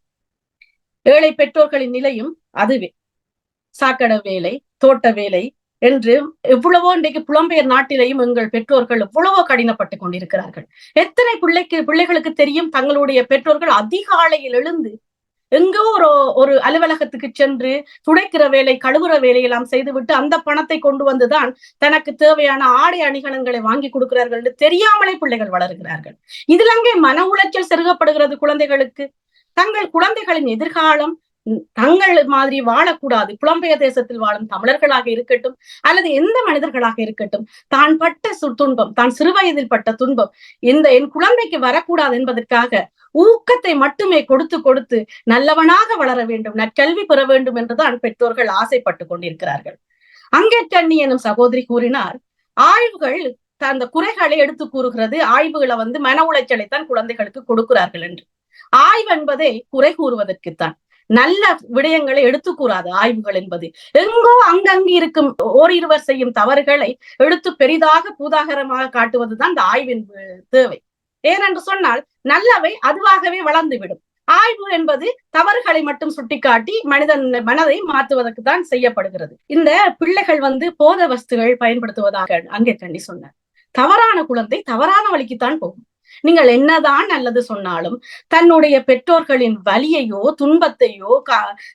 ஏழை பெற்றோர்களின் நிலையும் அதுவே. சாக்கடை வேலை, தோட்ட வேலை என்று எவ்வளவோ இன்றைக்கு புலம்பெயர் நாட்டிலேயும் எங்கள் பெற்றோர்கள் எவ்வளவோ கடினப்பட்டு கொண்டிருக்கிறார்கள். எத்தனை பிள்ளைகளுக்கு தெரியும் தங்களுடைய பெற்றோர்கள் அதிகாலையில் எழுந்து எங்கோ ஒரு அலுவலகத்துக்கு சென்று துடைக்கிற வேலை கழுவுற வேலையெல்லாம் செய்துவிட்டு அந்த பணத்தை கொண்டு வந்துதான் தனக்கு தேவையான ஆடை அணிகலன்களை வாங்கி கொடுக்கிறார்கள் என்று தெரியாமலே பிள்ளைகள் வளர்கிறார்கள். இதில் அங்கே மன உளைச்சல் செருகப்படுகிறது குழந்தைகளுக்கு. தங்கள் குழந்தைகளின் எதிர்காலம் தங்கள் மாதிரி வாழக்கூடாது. புலம்பெயர் தேசத்தில் வாழும் தமிழர்களாக இருக்கட்டும் அல்லது எந்த மனிதர்களாக இருக்கட்டும், தான் பட்ட துன்பம், தான் சிறுவயதில் பட்ட துன்பம் என் குழந்தைக்கு வரக்கூடாது என்பதற்காக ஊக்கத்தை மட்டுமே கொடுத்து நல்லவனாக வளர வேண்டும், நற்கல்வி பெற வேண்டும் என்றுதான் பெற்றோர்கள் ஆசைப்பட்டு கொண்டிருக்கிறார்கள். அங்கேட்டண்ணி எனும் சகோதரி கூறினார், ஆய்வுகள் அந்த குறைகளை எடுத்து கூறுகிறது. ஆய்வுகளை மன உளைச்சலைத்தான் குழந்தைகளுக்கு கொடுக்கிறார்கள் என்று. ஆய்வு என்பதை குறை கூறுவதற்குத்தான், நல்ல விடயங்களை எடுத்து கூறாது ஆய்வுகள் என்பது. எங்கோ அங்கங்கு இருக்கும் ஓரிருவர் செய்யும் தவறுகளை எடுத்து பெரிதாக பூதாகரமாக காட்டுவதுதான் இந்த ஆய்வின் தேவை. ஏனென்று சொன்னால் நல்லவை அதுவாகவே வளர்ந்துவிடும். ஆய்வு என்பது தவறுகளை மட்டும் சுட்டிக்காட்டி மனிதன் மனதை மாற்றுவதற்கு தான் செய்யப்படுகிறது. இந்த பிள்ளைகள் போத வஸ்துகள் பயன்படுத்துவதாக அங்கே கண்டி சொன்னார். தவறான குழந்தை தவறான வழிக்குத்தான் போகும். நீங்கள் என்னதான் நல்லது சொன்னாலும் தன்னுடைய பெற்றோர்களின் வலியையோ துன்பத்தையோ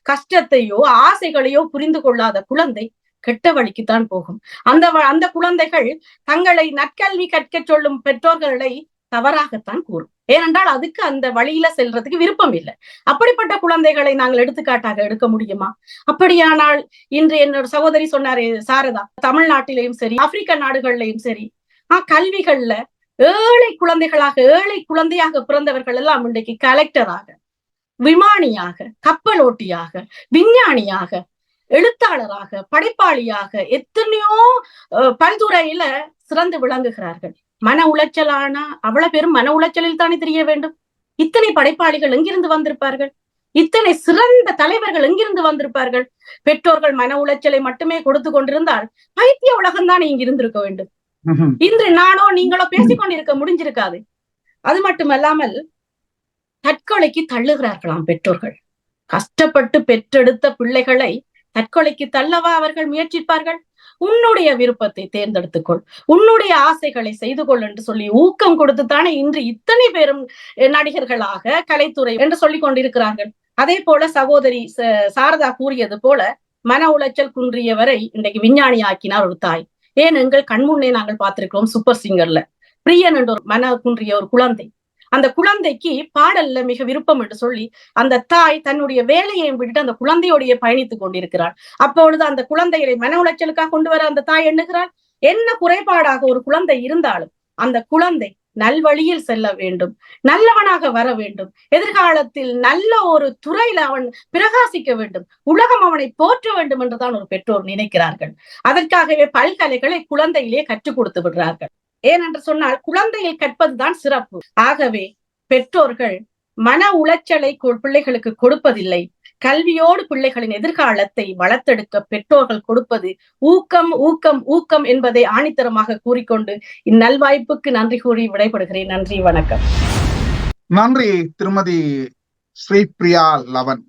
கஷ்டத்தையோ ஆசைகளையோ புரிந்து கொள்ளாத குழந்தை கெட்ட வழிக்குத்தான் போகும். அந்த குழந்தைகள் தங்களை நற்கல்வி கற்க சொல்லும் பெற்றோர்களை தவறாகத்தான் கூறும். ஏனென்றால் அதுக்கு அந்த வழியில செல்றதுக்கு விருப்பம் இல்லை. அப்படிப்பட்ட குழந்தைகளை நாங்கள் எடுத்துக்காட்டாக எடுக்க முடியுமா? அப்படியானால் இன்று என்னோட சகோதரி சொன்னாரே சாரதா, தமிழ்நாட்டிலையும் சரி ஆப்பிரிக்க நாடுகள்லையும் சரி கல்விகள்ல ஏழை குழந்தையாக பிறந்தவர்கள் எல்லாம் இன்றைக்கு கலெக்டராக, விமானியாக, கப்பலோட்டியாக, விஞ்ஞானியாக, எழுத்தாளராக, படைப்பாளியாக எத்தனையோ பல்துறையில சிறந்து விளங்குகிறார்கள். மன உளைச்சலானா அவ்வளவு பேரும் மன உளைச்சலில் தானே தெரிய வேண்டும். இத்தனை படைப்பாளிகள் எங்கிருந்து வந்திருப்பார்கள்? இத்தனை சிறந்த தலைவர்கள் எங்கிருந்து வந்திருப்பார்கள்? பெற்றோர்கள் மன உளைச்சலை மட்டுமே கொடுத்து கொண்டிருந்தால் பைத்திய உலகம் தானே இங்க இருந்திருக்க வேண்டும். இன்று நானோ நீங்களோ பேசிக்கொண்டிருக்க முடிஞ்சிருக்காது. அது மட்டுமல்லாமல் தற்கொலைக்கு தள்ளுகிறார்களாம் பெற்றோர்கள். கஷ்டப்பட்டு பெற்றெடுத்த பிள்ளைகளை தற்கொலைக்கு தள்ளவா அவர்கள் முயற்சிப்பார்கள்? உன்னுடைய விருப்பத்தை தேர்ந்தெடுத்துக்கொள், உன்னுடைய ஆசைகளை செய்து கொள் என்று சொல்லி ஊக்கம் கொடுத்துத்தானே இன்று இத்தனை பேரும் நடிகர்களாக கலைத்துறை என்று சொல்லிக் கொண்டிருக்கிறார்கள். அதே போல சகோதரி சாரதா கூறியது போல மன உளைச்சல் குன்றியவரை இன்றைக்கு விஞ்ஞானி ஆக்கினார் ஒரு தாய். ஏன் எங்கள் கண்முன்னே நாங்கள் பார்த்திருக்கிறோம். சூப்பர் சிங்கர்ல பிரியன் என்ற ஒரு மன குன்றிய ஒரு குழந்தை, அந்த குழந்தைக்கு பாடல்ல மிக விருப்பம் என்று சொல்லி அந்த தாய் தன்னுடைய வேலையை விட்டுட்டு அந்த குழந்தையோடைய பயணித்துக் கொண்டிருக்கிறாள். அப்பொழுது அந்த குழந்தைகளை மன உளைச்சலுக்காக கொண்டு வர அந்த தாய் எண்ணுகிறாள், என்ன குறைபாடாக ஒரு குழந்தை இருந்தாலும் அந்த குழந்தை நல்வழியில் செல்ல வேண்டும், நல்லவனாக வர வேண்டும், எதிர்காலத்தில் நல்ல ஒரு துறையில அவன் பிரகாசிக்க வேண்டும், உலகம் அவனை போற்ற வேண்டும் என்றுதான் ஒரு பெற்றோர் நினைக்கிறார்கள். அதற்காகவே பல்கலைகளை குழந்தையிலே கற்றுக் கொடுத்து விடுறார்கள். ஏனென்று சொன்னால் குழந்தையை கற்பதுதான் சிறப்பு. ஆகவே பெற்றோர்கள் மன உளைச்சலை பிள்ளைகளுக்கு கொடுப்பதில்லை. கல்வியோடு பிள்ளைகளின் எதிர்காலத்தை வளர்த்தெடுக்க பெற்றோர்கள் கொடுப்பது ஊக்கம் ஊக்கம் ஊக்கம் என்பதை ஆணித்தரமாக கூறிக்கொண்டு இந்நல்வாய்ப்புக்கு நன்றி கூறி விடைபெறுகிறேன். நன்றி, வணக்கம். நன்றி திருமதி ஸ்ரீபிரியா லவன்.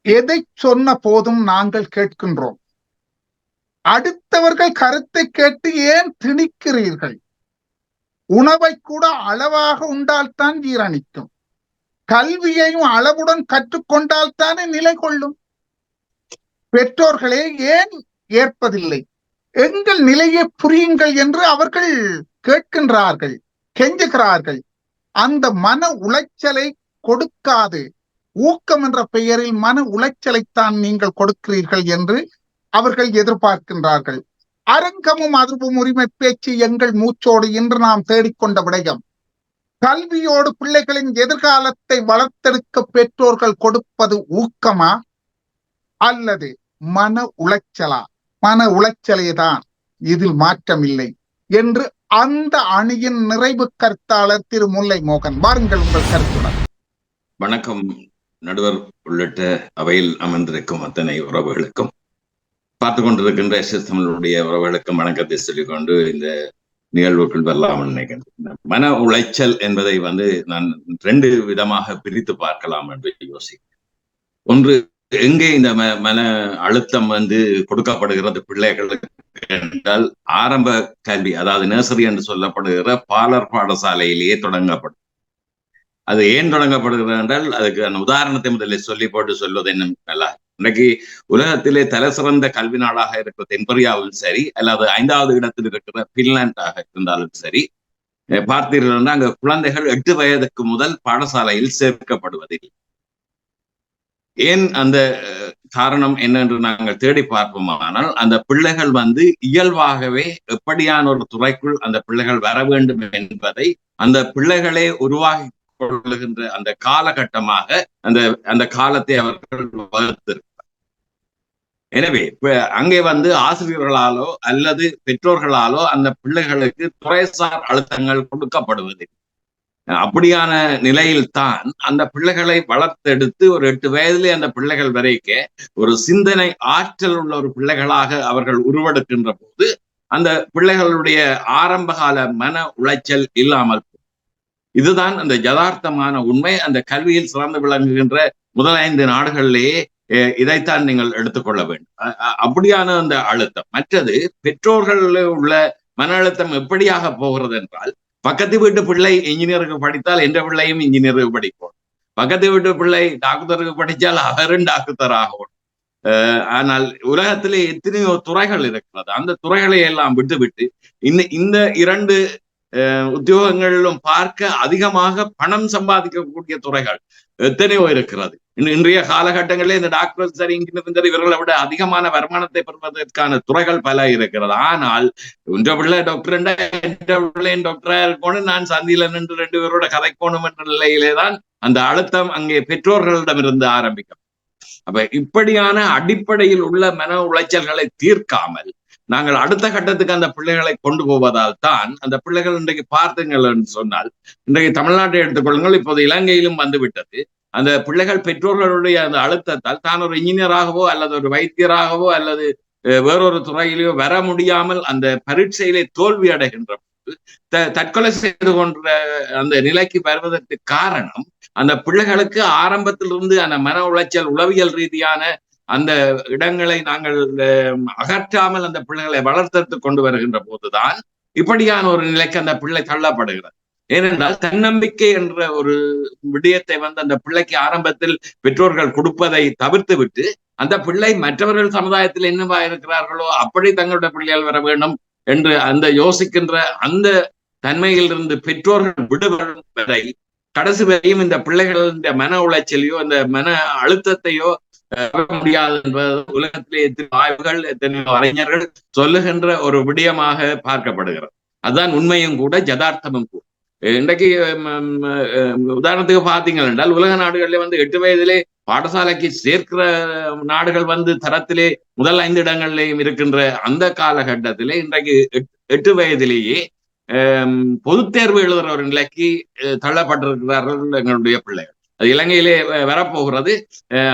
எதை சொன்ன போதும் நாங்கள் கேட்கின்றோம், அடுத்தவர்கள் கருத்தை கேட்டு ஏன் திணிக்கிறீர்கள்? உணவை கூட அளவாக உண்டால்தான் ஜீரணிக்கும், கல்வியையும் அளவுடன் கற்றுக்கொண்டால் தானே நிலை கொள்ளும். பெற்றோர்களே ஏன் ஏற்பதில்லை? எங்கள் நிலையை புரியுங்கள் என்று அவர்கள் கேட்கின்றார்கள், கெஞ்சுகிறார்கள். அந்த மன உளைச்சலை கொடுக்காது, ஊக்கம் என்ற பெயரில் மன உளைச்சலைத்தான் நீங்கள் கொடுக்கிறீர்கள் என்று அவர்கள் எதிர்பார்க்கின்றார்கள். அரங்கமும் அதிர்வும் உரிமை பேச்சு எங்கள் மூச்சோடு இன்று நாம் தேடிக்கொண்ட விடயம். கல்வியோடு பிள்ளைகளின் எதிர்காலத்தை வளர்த்தெடுக்க பெற்றோர்கள் கொடுப்பது ஊக்கமா அல்லது மன உளைச்சலா? மன உளைச்சலேதான், இதில் மாற்றமில்லை என்று அந்த அணியின் நிறைவு கருத்தாளர் திரு முல்லை மோகன், வாருங்கள் உங்கள் கருத்துடன். வணக்கம் நடுவர் உள்ளிட்ட அவையில் அமர்ந்திருக்கும் அத்தனை உறவுகளுக்கும், பார்த்து கொண்டிருக்கின்ற எஸ்எஸ் தமிழுடைய உறவுகளுக்கும் வணக்கத்தை சொல்லிக்கொண்டு இந்த நிகழ்வுக்குள் வரலாம்னு நினைக்கிறேன். மன உளைச்சல் என்பதை நான் 2 விதமாக பிரித்து பார்க்கலாம் என்று யோசிக்கிறேன். ஒன்று, எங்கே இந்த மன அழுத்தம் கொடுக்கப்படுகிறது பிள்ளைகளுக்கு என்றால், ஆரம்ப கல்வி, அதாவது நர்சரி என்று சொல்லப்படுகிற பாலர் பாடசாலையிலேயே தொடங்கப்படும். அது ஏன் தொடங்கப்படுகிறது என்றால், அதுக்கு உதாரணத்தை முதலில் சொல்லி போட்டு சொல்வது என்ன நல்லா, இன்றைக்கு உலகத்திலே தலை சிறந்த கல்வி நாடாக இருக்கிற தென்கொரியாவும் சரி, அல்லது 5வது இடத்தில் இருக்கிற பின்லாண்டாக இருந்தாலும் சரி, பார்த்தீர்கள் அங்க குழந்தைகள் 8 வயதுக்கு முதல் பாடசாலையில் சேர்க்கப்படுவதில்லை. ஏன் அந்த காரணம் என்னென்று நாங்கள் தேடி பார்ப்போமானால், அந்த பிள்ளைகள் இயல்பாகவே எப்படியான ஒரு துறைக்குள் அந்த பிள்ளைகள் வர வேண்டும் என்பதை அந்த பிள்ளைகளே உருவாகி கொள்ளுகின்ற அந்த காலகட்டமாக அந்த காலத்தை அவர்கள் வகுத்திருக்கிறார். எனவே அங்கே ஆசிரியர்களாலோ அல்லது பெற்றோர்களாலோ அந்த பிள்ளைகளுக்கு துறைசார் அழுத்தங்கள் கொடுக்கப்படுவது. அப்படியான நிலையில்தான் அந்த பிள்ளைகளை வளர்த்தெடுத்து ஒரு 8 வயதிலே அந்த பிள்ளைகள் வரைக்க ஒரு சிந்தனை ஆற்றல் உள்ள ஒரு பிள்ளைகளாக அவர்கள் உருவெடுக்கின்ற போது அந்த பிள்ளைகளுடைய ஆரம்பகால மன உளைச்சல் இல்லாமல், இதுதான் அந்த யதார்த்தமான உண்மை. அந்த கல்வியில் சிறந்து விளங்குகின்ற முதல் 5 நாடுகளிலேயே இதைத்தான் நீங்கள் எடுத்துக்கொள்ள வேண்டும். அப்படியான அந்த அழுத்தம். மற்றது, பெற்றோர்கள் உள்ள மன அழுத்தம் எப்படியாக போகிறது என்றால், பக்கத்து வீட்டு பிள்ளை இன்ஜினியருக்கு படித்தால் என்ற பிள்ளையும் இன்ஜினியருக்கு படிப்போம், பக்கத்து வீட்டு பிள்ளை டாக்டருக்கு படித்தால் அவரும் டாக்டர் ஆகும். ஆனால் உலகத்திலே எத்தனையோ துறைகள் இருக்கிறது. அந்த துறைகளை எல்லாம் விட்டுவிட்டு இந்த 2 உத்தியோகங்களிலும் பார்க்க அதிகமாக பணம் சம்பாதிக்கக்கூடிய துறைகள் எத்தனையோ இருக்கிறது. இன்றைய காலகட்டங்களில் இந்த டாக்டர் சரி, இன்ஜினியர் சரி, இவர்களை விட அதிகமான வருமானத்தை பெறுவதற்கான துறைகள் பல இருக்கிறது. ஆனால் உன்ற பிள்ளை டாக்டர் டாக்டரா இருக்கணும், நான் சந்தியில நின்று 2 பேரோட கதைக்கணும் என்ற நிலையிலே தான் அந்த அழுத்தம் அங்கே பெற்றோர்களிடமிருந்து ஆரம்பிக்கும். அப்ப இப்படியான அடிப்படையில் உள்ள மன உளைச்சல்களை தீர்க்காமல் நாங்கள் அடுத்த கட்டத்துக்கு அந்த பிள்ளைகளை கொண்டு போவதால் தான் அந்த பிள்ளைகள் இன்றைக்கு பார்த்தீங்கள் என்று சொன்னால், இன்றைக்கு தமிழ்நாட்டை எடுத்துக்கொள்ளுங்கள், இப்போது இலங்கையிலும் வந்துவிட்டது. அந்த பிள்ளைகள் பெற்றோர்களுடைய அந்த அழுத்தத்தால் தான் ஒரு இன்ஜினியராகவோ அல்லது ஒரு வைத்தியராகவோ அல்லது வேறொரு துறையிலேயோ வர முடியாமல் அந்த பரீட்சையிலே தோல்வி அடைகின்ற போது தற்கொலை செய்து கொண்ட அந்த நிலைக்கு வருவதற்கு காரணம், அந்த பிள்ளைகளுக்கு ஆரம்பத்திலிருந்து அந்த மன உளைச்சல் உளவியல் ரீதியான அந்த இடங்களை நாங்கள் அகற்றாமல் அந்த பிள்ளைகளை வளர்த்து கொண்டு வருகின்ற போதுதான் இப்படியான ஒரு நிலைக்கு அந்த பிள்ளை தள்ளப்படுகிறது. ஏனென்றால் தன்னம்பிக்கை என்ற ஒரு விடயத்தை அந்த பிள்ளைக்கு ஆரம்பத்தில் பெற்றோர்கள் கொடுப்பதை தவிர்த்து விட்டு அந்த பிள்ளை மற்றவர்கள் சமுதாயத்தில் என்னவா இருக்கிறார்களோ அப்படி தங்களுடைய பிள்ளைகள் வர வேண்டும் என்று அந்த யோசிக்கின்ற அந்த தன்மையிலிருந்து பெற்றோர்கள் விடுபடும் வரை கடைசி வரையும் இந்த பிள்ளைகளுடைய மன உளைச்சலையோ அந்த மன அழுத்தத்தையோ முடியாது என்பது உலகத்திலே எத்தனை ஆய்வுகள் எத்தனையோ அறிஞர்கள் சொல்லுகின்ற ஒரு விடயமாக பார்க்கப்படுகிறது. அதுதான் உண்மையும் கூட, யதார்த்தமும் கூட. இன்றைக்கு உதாரணத்துக்கு பார்த்தீங்கள் என்றால், உலக நாடுகளிலே 8 வயதிலே பாடசாலைக்கு சேர்க்கிற நாடுகள் தரத்திலே முதல் 5 இடங்களிலேயும் இருக்கின்ற அந்த காலகட்டத்திலே இன்றைக்கு 8 வயதிலேயே பொதுத் தேர்வு எழுதுற ஒரு நிலைக்கு தள்ளப்பட்டிருக்கிறார்கள் எங்களுடைய பிள்ளைகள். அது இலங்கையிலே வரப்போகிறது.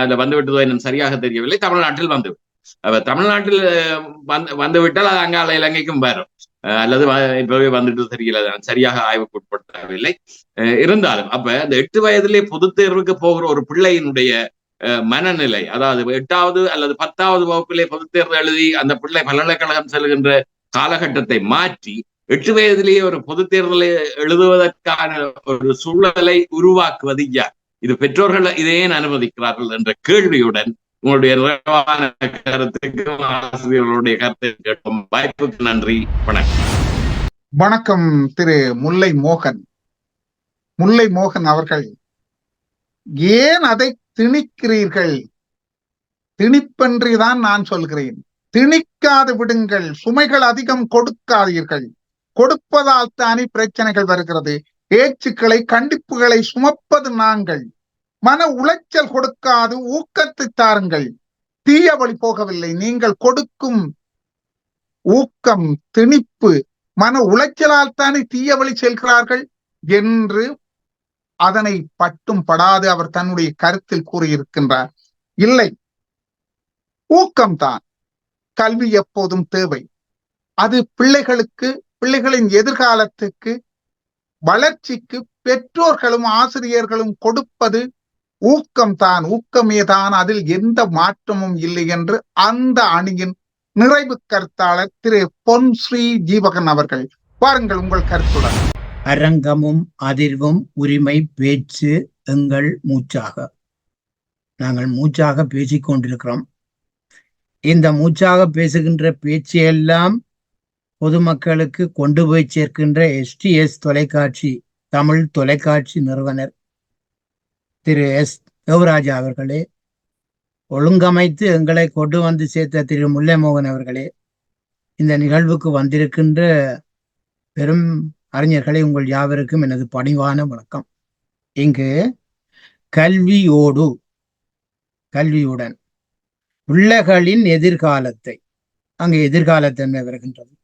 அதுல வந்துவிட்டதோ இன்னும் சரியாக தெரியவில்லை. தமிழ்நாட்டில் வந்து தமிழ்நாட்டில் வந்துவிட்டால் அது அங்கால இலங்கைக்கும் வரும், அல்லது இப்பவே வந்துட்டு தெரியல, சரியாக ஆய்வுக்கு உட்படுத்தவில்லை. இருந்தாலும் அப்ப அந்த 8 வயதிலே பொதுத் தேர்வுக்கு போகிற ஒரு பிள்ளையினுடைய மனநிலை, அதாவது 8வது அல்லது 10வது வகுப்பிலே பொதுத் தேர்வு எழுதி அந்த பிள்ளை பல்கலைக்கழகம் செல்கின்ற காலகட்டத்தை மாற்றி 8 வயதிலேயே ஒரு பொதுத் தேர்தலை எழுதுவதற்கான ஒரு சூழலை உருவாக்குவது யார்? இது பெற்றோர்கள் இதை ஏன் அனுமதிக்கிறார்கள் என்ற கேள்வியுடன் உங்களுடைய நிறைவான கருத்துக்கும் ஆசிரியர்களுடைய கருத்தை கேட்கும். வாய்ப்புக்கு நன்றி. வணக்கம். வணக்கம் திரு முல்லை மோகன். முல்லை மோகன் அவர்கள், ஏன் அதை திணிக்கிறீர்கள்? திணிப்பன்றிதான் நான் சொல்கிறேன். திணிக்காது விடுங்கள், சுமைகள் அதிகம் கொடுக்காதீர்கள். கொடுப்பதால் தானே பிரச்சனைகள் வருகிறது. ஏச்சுக்களை கண்டிப்புகளை சுமப்பது நாங்கள். மன உளைச்சல் கொடுக்காது ஊக்கத்தை தாருங்கள். தீய வழி போகவில்லை. நீங்கள் கொடுக்கும் ஊக்கம், திணிப்பு, மன உளைச்சலால் தானே தீய வழி செல்கிறார்கள் என்று அதனை பட்டும் படாது அவர் தன்னுடைய கருத்தில் கூறியிருக்கின்றார். இல்லை, ஊக்கம்தான். கல்வி எப்போதும் தேவை. அது பிள்ளைகளுக்கு, பிள்ளைகளின் எதிர்காலத்துக்கு, வளர்ச்சிக்கு பெற்றோர்களும் ஆசிரியர்களும் கொடுப்பது ஊக்கம்தான். ஊக்கமேதான், அதில் எந்த மாற்றமும் இல்லை என்று அந்த அணியின் நிறைவு கருத்தாளர் திரு பொன்ஸ்ரீ ஜீவகன் அவர்கள், பாருங்கள் உங்கள் கருத்துடன். அரங்கமும் அதிர்வும் உரிமை பேச்சு எங்கள் மூச்சாக. நாங்கள் மூச்சாக பேசிக் கொண்டிருக்கிறோம். இந்த மூச்சாக பேசுகின்ற பேச்சையெல்லாம் பொதுமக்களுக்கு கொண்டு போய் சேர்க்கின்ற STS தொலைக்காட்சி, தமிழ் தொலைக்காட்சி நிறுவனர் திரு S. தேவராஜா அவர்களே, ஒழுங்கமைத்து எங்களை கொண்டு வந்து சேர்த்த திரு முல்லைமோகன் அவர்களே, இந்த நிகழ்வுக்கு வந்திருக்கின்ற பெரும் அறிஞர்களை, உங்கள் யாவருக்கும் எனது பணிவான வணக்கம். இங்கு கல்வியுடன் பிள்ளைகளின் எதிர்காலத்தை, அங்கு எதிர்காலத்தன்மை வருகின்றது,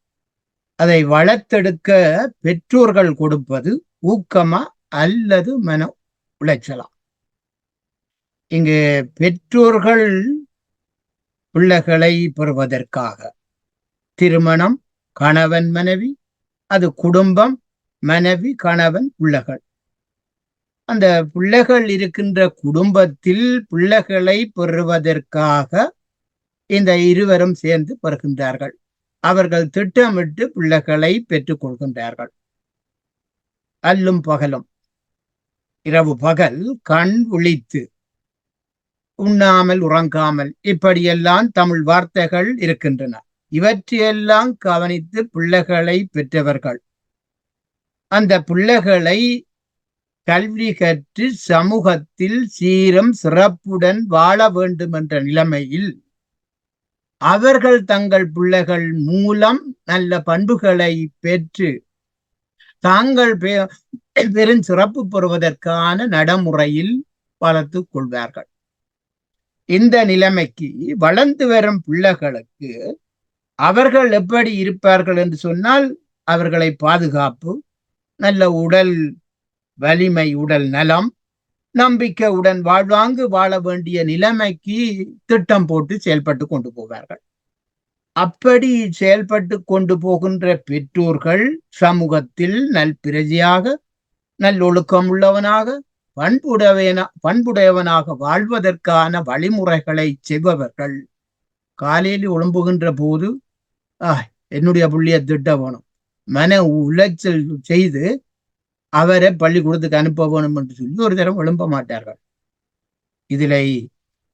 அதை வளர்த்தெடுக்க பெற்றோர்கள் கொடுப்பது ஊக்கமா அல்லது மன உளைச்சலா? இங்கு பெற்றோர்கள் பிள்ளைகளை பெறுவதற்காக திருமணம், கணவன் மனைவி, அது குடும்பம், மனைவி கணவன் பிள்ளைகள். அந்த பிள்ளைகள் இருக்கின்ற குடும்பத்தில் பிள்ளைகளை பெறுவதற்காக இந்த இருவரும் சேர்ந்து பெறுகின்றார்கள். அவர்கள் திட்டமிட்டு பிள்ளைகளை பெற்றுக் கொள்கின்றார்கள். அல்லும் பகலும், இரவு பகல் கண் விழித்து, உண்ணாமல் உறங்காமல், இப்படியெல்லாம் தமிழ் வார்த்தைகள் இருக்கின்றன. இவற்றையெல்லாம் கவனித்து பிள்ளைகளை பெற்றவர்கள் அந்த பிள்ளைகளை கல்வி கற்று சமூகத்தில் சீரும் சிறப்புடன் வாழ வேண்டும் என்ற நிலைமையில் அவர்கள் தங்கள் பிள்ளைகள் மூலம் நல்ல பண்புகளை பெற்று தாங்கள் பெரும் சிறப்பு பெறுவதற்கான நடைமுறையில் வளர்த்துக் கொள்வார்கள். இந்த நிலைமைக்கு வளர்ந்து வரும் பிள்ளைகளுக்கு அவர்கள் எப்படி இருப்பார்கள் என்று சொன்னால், அவர்களை பாதுகாப்பு, நல்ல உடல் வலிமை, உடல் நலம், நம்பிக்கையுடன் வாழ்வாங்கு வாழ வேண்டிய நிலைமைக்கு திட்டம் போட்டு செயல்பட்டு கொண்டு போவார்கள். அப்படி செயல்பட்டு கொண்டு போகின்ற பெற்றோர்கள் சமூகத்தில் பிரஜையாக, நல்லொழுக்கம் உள்ளவனாக, பண்புடையவனாக வாழ்வதற்கான வழிமுறைகளை செய்பவர்கள். காலையில் எழும்புகின்ற போது என்னுடைய புள்ளிய திட்ட வேணும், மன உளைச்சல் செய்து அவரை பள்ளிக்கூடத்துக்கு அனுப்ப வேணும் என்று சொல்லி ஒரு தரம் எழும்ப மாட்டார்கள். இதுல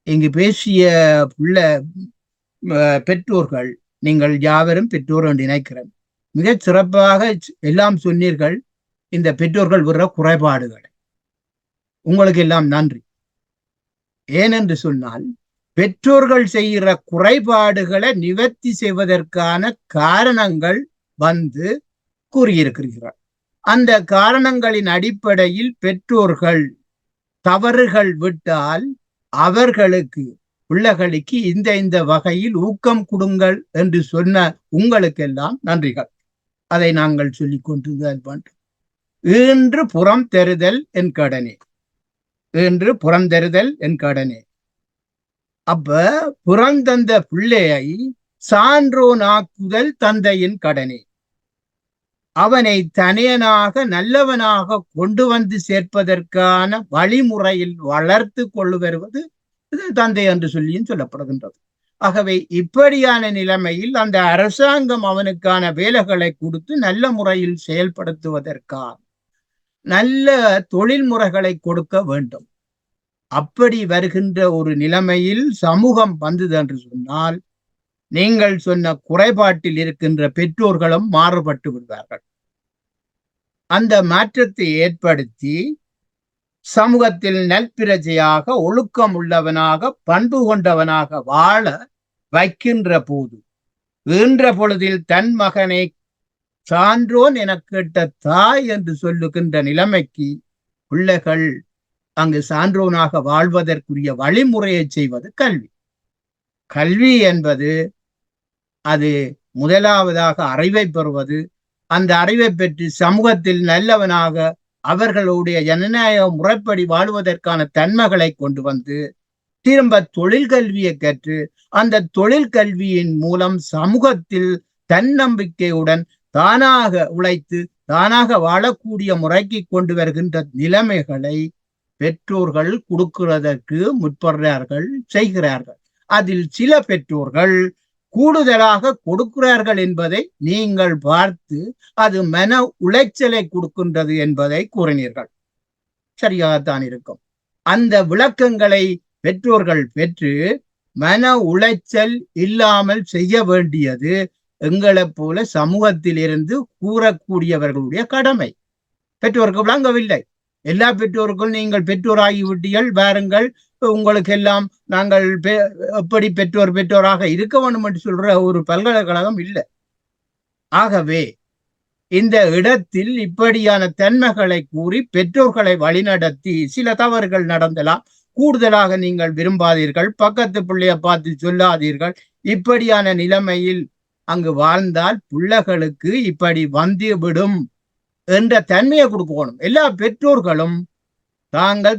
இங்கு பேசிய பெற்றோர்கள், நீங்கள் யாவரும் பெற்றோர் என்று நினைக்கிறேன், மிகச் சிறப்பாக எல்லாம் சொன்னீர்கள். இந்த பெற்றோர்கள் விடுற குறைபாடுகள் உங்களுக்கு எல்லாம் நன்றி. ஏனென்று சொன்னால், பெற்றோர்கள் செய்கிற குறைபாடுகளை நிவர்த்தி செய்வதற்கான காரணங்கள் கூறியிருக்கிறீர்கள். அந்த காரணங்களின் அடிப்படையில் பெற்றோர்கள் தவறுகள் விட்டால் அவர்களுக்கு, பிள்ளைகளுக்கு இந்த வகையில் ஊக்கம் கொடுங்கள் என்று சொன்ன உங்களுக்கெல்லாம் நன்றிகள். அதை நாங்கள் சொல்லிக் கொண்டுதான் வேண்டும். ஈன்று புறம் தருதல் என் கடனே, ஈன்று புறந்தருதல் என் கடனே. அப்ப புறந்தந்த பிள்ளையை சான்றோனாக்குதல் தந்தையின் கடனே. அவனை தனியனாக நல்லவனாக கொண்டு வந்து சேர்ப்பதற்கான வழிமுறையில் வளர்த்து கொண்டு வருவது இது தந்தை என்று சொல்லியும் சொல்லப்படுகின்றது. ஆகவே இப்படியான நிலைமையில் அந்த அரசாங்கம் அவனுக்கான வேலைகளை கொடுத்து நல்ல முறையில் செயல்படுத்துவதற்கான நல்ல தொழில் முறைகளை கொடுக்க வேண்டும். அப்படி வருகின்ற ஒரு நிலைமையில் சமூகம் வந்தது என்று சொன்னால் நீங்கள் சொன்ன குறைபாட்டில் இருக்கின்ற பெற்றோர்களும் மாறுபட்டு விடுவார்கள். அந்த மாற்றத்தை ஏற்படுத்தி சமூகத்தில் நற்பிரஜையாக ஒழுக்கம் உள்ளவனாக பண்பு கொண்டவனாக வாழ வைக்கின்ற போது ஈன்ற பொழுதில் தன் மகனை சான்றோன் என கேட்ட தாய் என்று சொல்லுகின்ற நிலைமைக்கு பிள்ளைகள் அங்கு சான்றோனாக வாழ்வதற்குரிய வழிமுறையை செய்வது கல்வி. கல்வி என்பது அது முதலாவதாக அறிவை பெறுவது, அந்த அறிவை பெற்று சமூகத்தில் நல்லவனாக அவர்களுடைய ஜனநாயக முறைப்படி வாழ்வதற்கான தன்மைகளை கொண்டு வந்து திரும்ப தொழில் கல்வியை கற்று அந்த தொழில் கல்வியின் மூலம் சமூகத்தில் தன்னம்பிக்கையுடன் தானாக உழைத்து தானாக வாழக்கூடிய முறைக்கு கொண்டு வருகின்ற நிலைமைகளை பெற்றோர்கள் கொடுக்கிறதற்கு முற்படுறார்கள், செய்கிறார்கள். அதில் சில பெற்றோர்கள் கூடுதலாக கொடுக்கிறார்கள் என்பதை நீங்கள் பார்த்து அது மன உளைச்சலை கொடுக்கின்றது என்பதை கூறினீர்கள். சரியாகத்தான் இருக்கும். அந்த விளக்கங்களை பெற்றோர்கள் பெற்று மன உளைச்சல் இல்லாமல் செய்ய வேண்டியது எங்களை போல சமூகத்தில் இருந்து கூறக்கூடியவர்களுடைய கடமை. பெற்றோருக்கு விளங்கவில்லை. எல்லா பெற்றோருக்கும் நீங்கள் பெற்றோராகிவிட்டீர்கள், வாருங்கள், உங்களுக்கு எல்லாம் நாங்கள் எப்படி பெற்றோராக இருக்க வேண்டும் என்று சொல்ற ஒரு பல்கலைக்கழகம் இல்லை. ஆகவே இந்த இடத்தில் இப்படியான தன்மைகளை கூறி பெற்றோர்களை வழிநடத்தி சில தவறுகள் நடந்தலாம், கூடுதலாக நீங்கள் விரும்பாதீர்கள், பக்கத்து பிள்ளைய பார்த்து சொல்லாதீர்கள். இப்படியான நிலைமையில் அங்கு வாழ்ந்தால் பிள்ளைகளுக்கு இப்படி வந்துவிடும் என்ற தன்மையை கொடுக்கணும். எல்லா பெற்றோர்களும்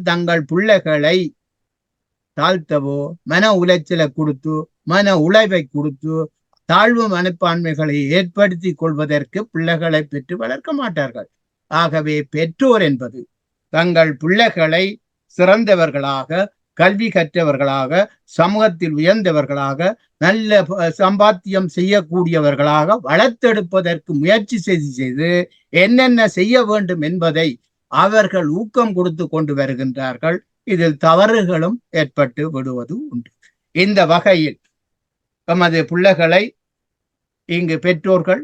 தங்கள் பிள்ளைகளை தாழ்த்தவோ மன உளைச்சலை கொடுத்து மன உழைவை கொடுத்து தாழ்வு மனப்பான்மைகளை ஏற்படுத்தி கொள்வதற்கு பிள்ளைகளை பெற்று வளர்க்க மாட்டார்கள். ஆகவே பெற்றோர் என்பது தங்கள் பிள்ளைகளை சிறந்தவர்களாக, கல்வி கற்றவர்களாக, சமூகத்தில் உயர்ந்தவர்களாக, நல்ல சம்பாத்தியம் செய்யக்கூடியவர்களாக வளர்த்தெடுப்பதற்கு முயற்சி செய்து என்னென்ன செய்ய வேண்டும் என்பதை அவர்கள் ஊக்கம் கொடுத்து கொண்டு வருகின்றார்கள். இதில் தவறுகளும் ஏற்பட்டு விடுவது உண்டு. இந்த வகையில் தமது பிள்ளைகளை இங்கு பெற்றோர்கள்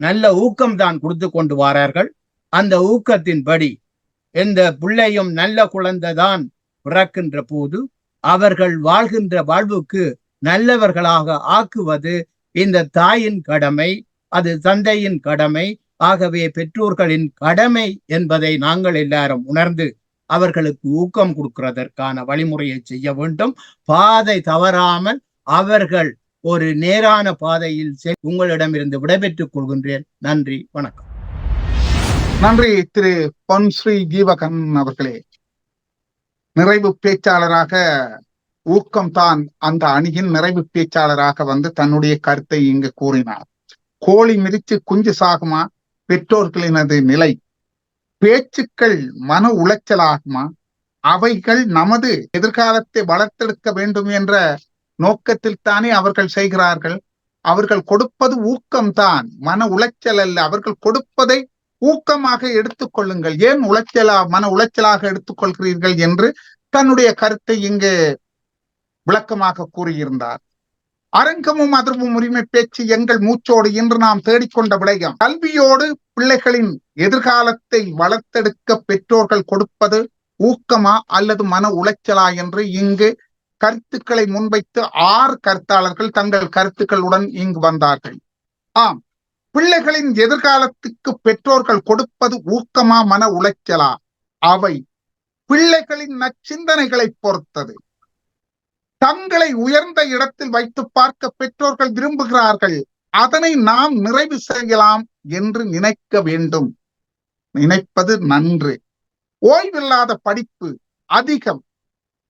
நல்ல ஊக்கம்தான் கொடுத்து கொண்டு வாரார்கள். அந்த ஊக்கத்தின்படி எந்த பிள்ளையும் நல்ல குழந்தைதான் பிறக்கின்ற போது அவர்கள் வாழ்கின்ற வாழ்வுக்கு நல்லவர்களாக ஆக்குவது இந்த தாயின் கடமை, அது தந்தையின் கடமை. ஆகவே பெற்றோர்களின் கடமை என்பதை நாங்கள் எல்லாரும் உணர்ந்து அவர்களுக்கு ஊக்கம் கொடுக்கிறதற்கான வழிமுறையை செய்ய வேண்டும். பாதை தவறாமல் அவர்கள் ஒரு நேரான பாதையில் உங்களிடமிருந்து விடைபெற்றுக் கொள்கின்றேன். நன்றி, வணக்கம். நன்றி திரு பொன்ஸ்ரீ ஜீவகன் அவர்களே. நிறைவு பேச்சாளராக ஊக்கம்தான் அந்த அணியின் நிறைவு பேச்சாளராக வந்து தன்னுடைய கருத்தை இங்கு கூறினார். கோழி மிதிச்சு குஞ்சு சாகுமா பெற்றோர்களினது நிலை? பேச்சுக்கள் மன உளைச்சலாகுமா? அவைகள் நமது எதிர்காலத்தை வளர்த்தெடுக்க வேண்டும் என்ற நோக்கத்தில் தானே அவர்கள் செய்கிறார்கள். அவர்கள் கொடுப்பது ஊக்கம்தான், மன உளைச்சல் அல்ல. அவர்கள் கொடுப்பதை ஊக்கமாக எடுத்துக்கொள்ளுங்கள், ஏன் மன உளைச்சலாக எடுத்துக்கொள்கிறீர்கள் என்று தன்னுடைய கருத்தை இங்கு விளக்கமாக கூறியிருந்தார். அரங்கமும் அதிர்வும் உரிமை பேச்சு எங்கள் மூச்சோடு இன்று நாம் தேடிக்கொண்ட விடயம், கல்வியோடு பிள்ளைகளின் எதிர்காலத்தை வளர்த்தெடுக்க பெற்றோர்கள் கொடுப்பது ஊக்கமா அல்லது மன உளைச்சலா என்று இங்கு கருத்துக்களை முன்வைத்து 6 கருத்தாளர்கள் தங்கள் கருத்துக்களுடன் இங்கு வந்தார்கள். ஆம், பிள்ளைகளின் எதிர்காலத்துக்கு பெற்றோர்கள் கொடுப்பது ஊக்கமா மன உளைச்சலா? அவை பிள்ளைகளின் நச்சிந்தனைகளை பொறுத்தது. தங்களை உயர்ந்த இடத்தில் வைத்து பார்க்க பெற்றோர்கள் விரும்புகிறார்கள். அதனை நாம் நிறைவு செய்யலாம், என்று நினைக்க வேண்டும். நினைப்பது நன்று. ஓய்வில்லாத படிப்பு அதிகம்.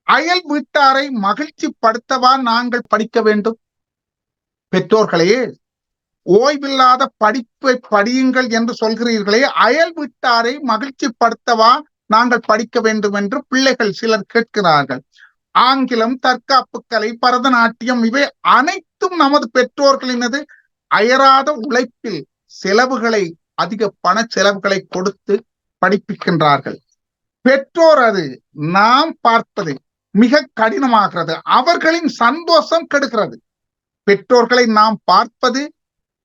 அயல் வீட்டாரை மகிழ்ச்சி படுத்தவா நாங்கள் படிக்க வேண்டும்? பெற்றோர்களே, ஓய்வில்லாத படிப்பை படியுங்கள் என்று சொல்கிறீர்களே, அயல் வீட்டாரை மகிழ்ச்சி படுத்தவா நாங்கள் படிக்க வேண்டும் என்று பிள்ளைகள் சிலர் கேட்கிறார்கள். ஆங்கிலம், தற்காப்பு கலை, பரதநாட்டியம் இவை அனைத்தும் நமது பெற்றோர்களினது அயராத உழைப்பில் செலவுகளை, அதிக பண செலவுகளை கொடுத்து படிப்பிக்கின்றார்கள். பெற்றோர் அது நாம் பார்ப்பது மிக கடினமாகிறது. அவர்களின் சந்தோஷம் கெடுகிறது. பெற்றோர்களை நாம் பார்ப்பது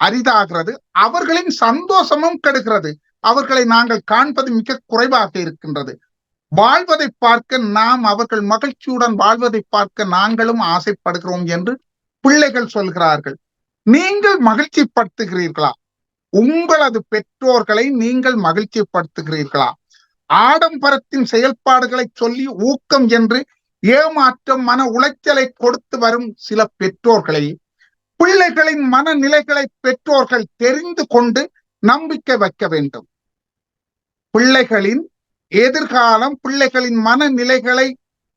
அரிதாகிறது, அவர்களின் சந்தோஷமும் கெடுகிறது. அவர்களை நாங்கள் காண்பது மிக குறைவாக இருக்கின்றது. வாழ்வதை பார்க்க நாம், அவர்கள் மகிழ்ச்சியுடன் வாழ்வதை பார்க்க நாங்களும் ஆசைப்படுகிறோம் என்று பிள்ளைகள் சொல்கிறார்கள். நீங்கள் மகிழ்ச்சி படுத்துகிறீர்களா? உங்களது பெற்றோர்களை நீங்கள் மகிழ்ச்சி படுத்துகிறீர்களா? ஆடம்பரத்தின் செயல்பாடுகளை சொல்லி ஊக்கம் என்று ஏமாற்றம், மன உளைச்சலை கொடுத்து வரும் சில பெற்றோர்களை, பிள்ளைகளின் மனநிலைகளை பெற்றோர்கள் தெரிந்து கொண்டு நம்பிக்கை வைக்க வேண்டும். பிள்ளைகளின் எதிர்காலம், பிள்ளைகளின் மனநிலைகளை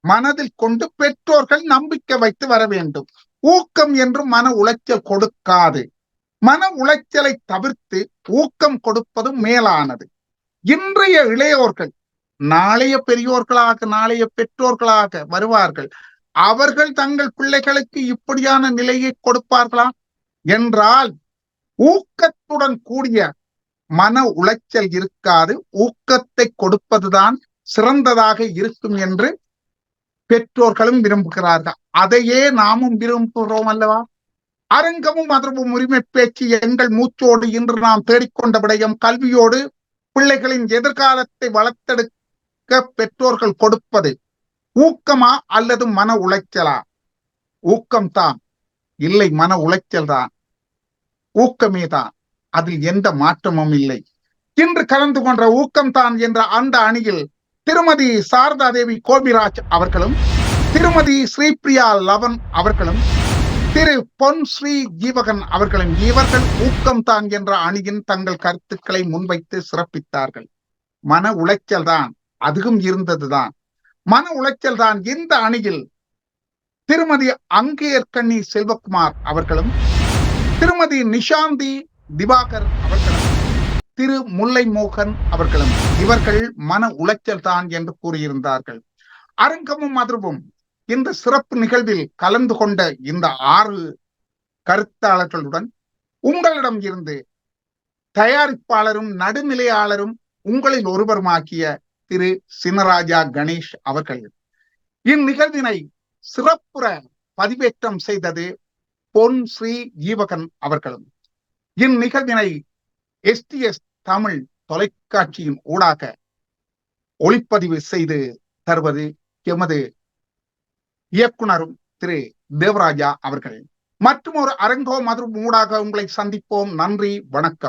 மனதில் கொண்டு பெற்றோர்கள் நம்பிக்கை வைத்து வர வேண்டும். ஊக்கம் என்று மன உளைச்சல் கொடுக்காது. மன உளைச்சலை தவிர்த்து ஊக்கம் கொடுப்பது மேலானது. இன்றைய இளையோர்கள் நாளைய பெரியோர்களாக, நாளைய பெற்றோர்களாக வருவார்கள். அவர்கள் தங்கள் பிள்ளைகளுக்கு இப்படியான நிலையை கொடுப்பார்களா என்றால் ஊக்கத்துடன் கூடிய மன உளைச்சல் இருக்காது. ஊக்கத்தை கொடுப்பதுதான் சிறந்ததாக இருக்கும் என்று பெற்றோர்களும் விரும்புகிறார்கள். அதையே நாமும் விரும்புகிறோம் அல்லவா? அரங்கமும் அதர்வும் உரிமை பேச்சு எங்கள் மூச்சோடு இன்று நாம் தேடிக்கொண்ட விடயம் கல்வியோடு பிள்ளைகளின் எதிர்காலத்தை வளர்த்தெடுக்க பெற்றோர்கள் கொடுப்பது ஊக்கமா அல்லது மன உளைச்சலா? ஊக்கம்தான். இல்லை, மன உளைச்சல் தான். ஊக்கமே தான். அதில் எந்த மாற்றமும் இல்லை. இன்று கலந்து கொண்ட ஊக்கம்தான் என்ற அந்த அணியில் திருமதி சாரதா தேவி கோபிராஜ் அவர்களும், திருமதி ஸ்ரீபிரியா லவன் அவர்களும், திரு பொன் ஸ்ரீ ஜீவகன் அவர்களும், இவர்கள் ஊக்கம்தான் என்ற அணியின் தங்கள் கருத்துக்களை முன்வைத்து சிறப்பித்தார்கள். மன உளைச்சல் தான், அதுவும் இருந்ததுதான். மன உளைச்சல் தான். இந்த அணியில் திருமதி அங்கேயர்கண்ணி செல்வகுமார் அவர்களும், திருமதி நிஷாந்தி திவாகர் அவர்களும், திரு முல்லை மோகன் அவர்களும் இவர்கள் மன உளைச்சல் தான் என்று கூறியிருந்தார்கள். அரங்கமும் அதிர்வும் இந்த சிறப்பு நிகழ்வில் கலந்து கொண்ட இந்த 6 கருத்தாளர்களுடன் உங்களிடம் இருந்து தயாரிப்பாளரும் நடுநிலையாளரும் உங்களில் ஒருவருமாக்கிய திரு சினராஜா கணேஷ் அவர்கள். இந்நிகழ்வினை சிறப்புற பதிவேற்றம் செய்தது பொன் ஸ்ரீ ஜீவகன் அவர்களும். இந்நிகழ்வினை STS தமிழ் தொலைக்காட்சியின் ஊடாக ஒளிப்பதிவு செய்து தருவது எமது இயக்குனரும் திரு தேவராஜா அவர்கள். மற்றும் ஒரு அரங்கோ மதுரை ஊடாக உங்களை சந்திப்போம். நன்றி, வணக்கம்.